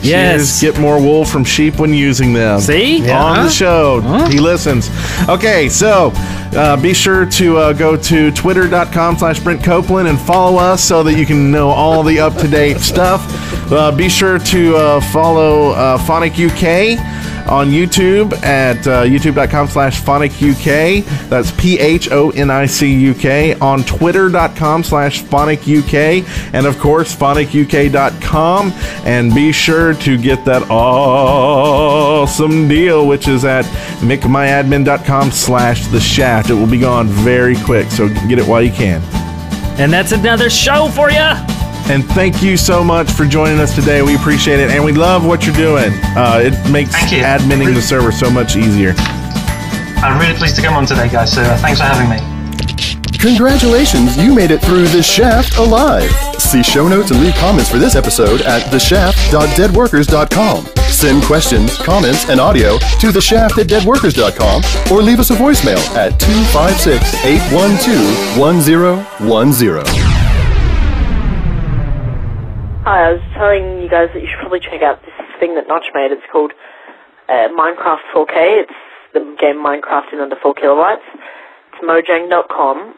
Yes. Shears get more wool from sheep when using them. See? On the show. He listens. Okay, so be sure to go to twitter.com/Brent Copeland and follow us so that you can know all the up-to-date stuff. Be sure to follow PhonicUK on YouTube at youtube.com/PhonicUK. That's PhonicUK. On twitter.com/PhonicUK. And of course, PhonicUK.com. And be sure to get that awesome deal, which is at micmyadmin.com/The Shaft. It will be gone very quick, so get it while you can. And that's another show for you. And thank you so much for joining us today. We appreciate it, and we love what you're doing. It makes adminning the server so much easier. I'm really pleased to come on today, guys, so thanks for having me. Congratulations, you made it through The Shaft alive. See show notes and leave comments for this episode at theshaft.deadworkers.com. Send questions, comments, and audio to theshaft@deadworkers.com or leave us a voicemail at 256-812-1010. Hi, I was telling you guys that you should probably check out this thing that Notch made. It's called Minecraft 4K. It's the game Minecraft in under 4 kilobytes. It's mojang.com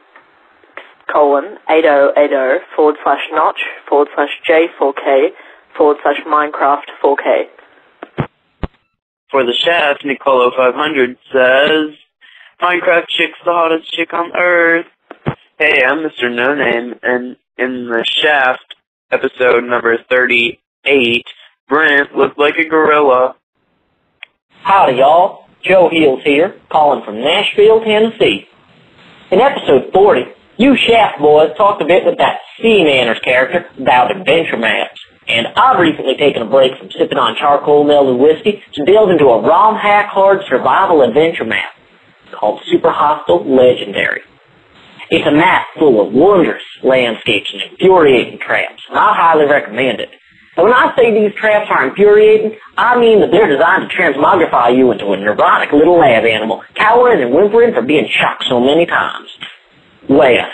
/8080/Notch/J4K/Minecraft 4K. For the Shaft, Nicolo 500 says, Minecraft chick's the hottest chick on earth. Hey, I'm Mr. No Name, and in the Shaft, episode number 38, Brent looked like a gorilla. Howdy, y'all. Joe Heels here, calling from Nashville, Tennessee. In episode 40, you Shaft boys talked a bit with that Sea-Manners character about adventure maps, and I've recently taken a break from sipping on charcoal melted whiskey to delve into a ROM hack hard survival adventure map called Super Hostile Legendary. It's a map full of wondrous landscapes and infuriating traps, and I highly recommend it. And when I say these traps are infuriating, I mean that they're designed to transmogrify you into a neurotic little lab animal, cowering and whimpering for being shocked so many times. Wes,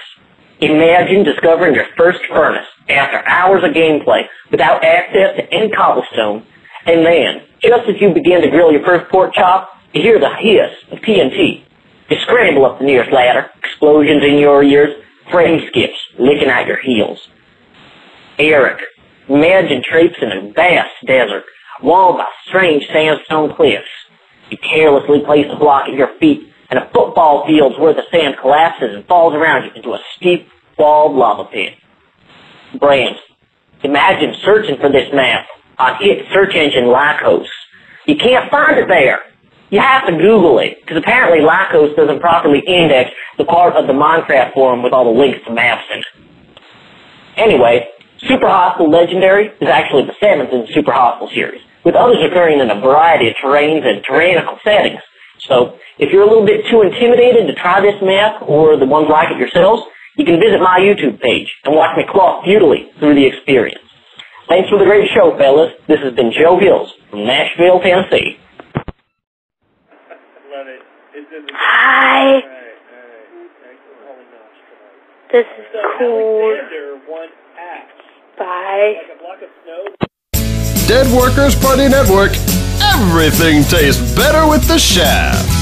imagine discovering your first furnace after hours of gameplay without access to any cobblestone, and then, just as you begin to grill your first pork chop, you hear the hiss of TNT. You scramble up the nearest ladder, explosions in your ears, frame skips licking at your heels. Eric, imagine traipsing in a vast desert, walled by strange sandstone cliffs. You carelessly place a block at your feet, and a football field's worth of sand collapses and falls around you into a steep, walled lava pit. brands. Imagine searching for this map on its search engine Lycos. You can't find it there. You have to Google it, because apparently Lycos doesn't properly index the part of the Minecraft forum with all the links to maps in it. Anyway, Super Hostile Legendary is actually the 7th in the Super Hostile series, with others occurring in a variety of terrains and tyrannical settings. So, if you're a little bit too intimidated to try this map, or the ones like it yourselves, you can visit my YouTube page and watch me claw futilely through the experience. Thanks for the great show, fellas. This has been Joe Hills from Nashville, Tennessee. Hi. This is cool. Bye. Dead Workers Party Network. Everything tastes better with the Shaft.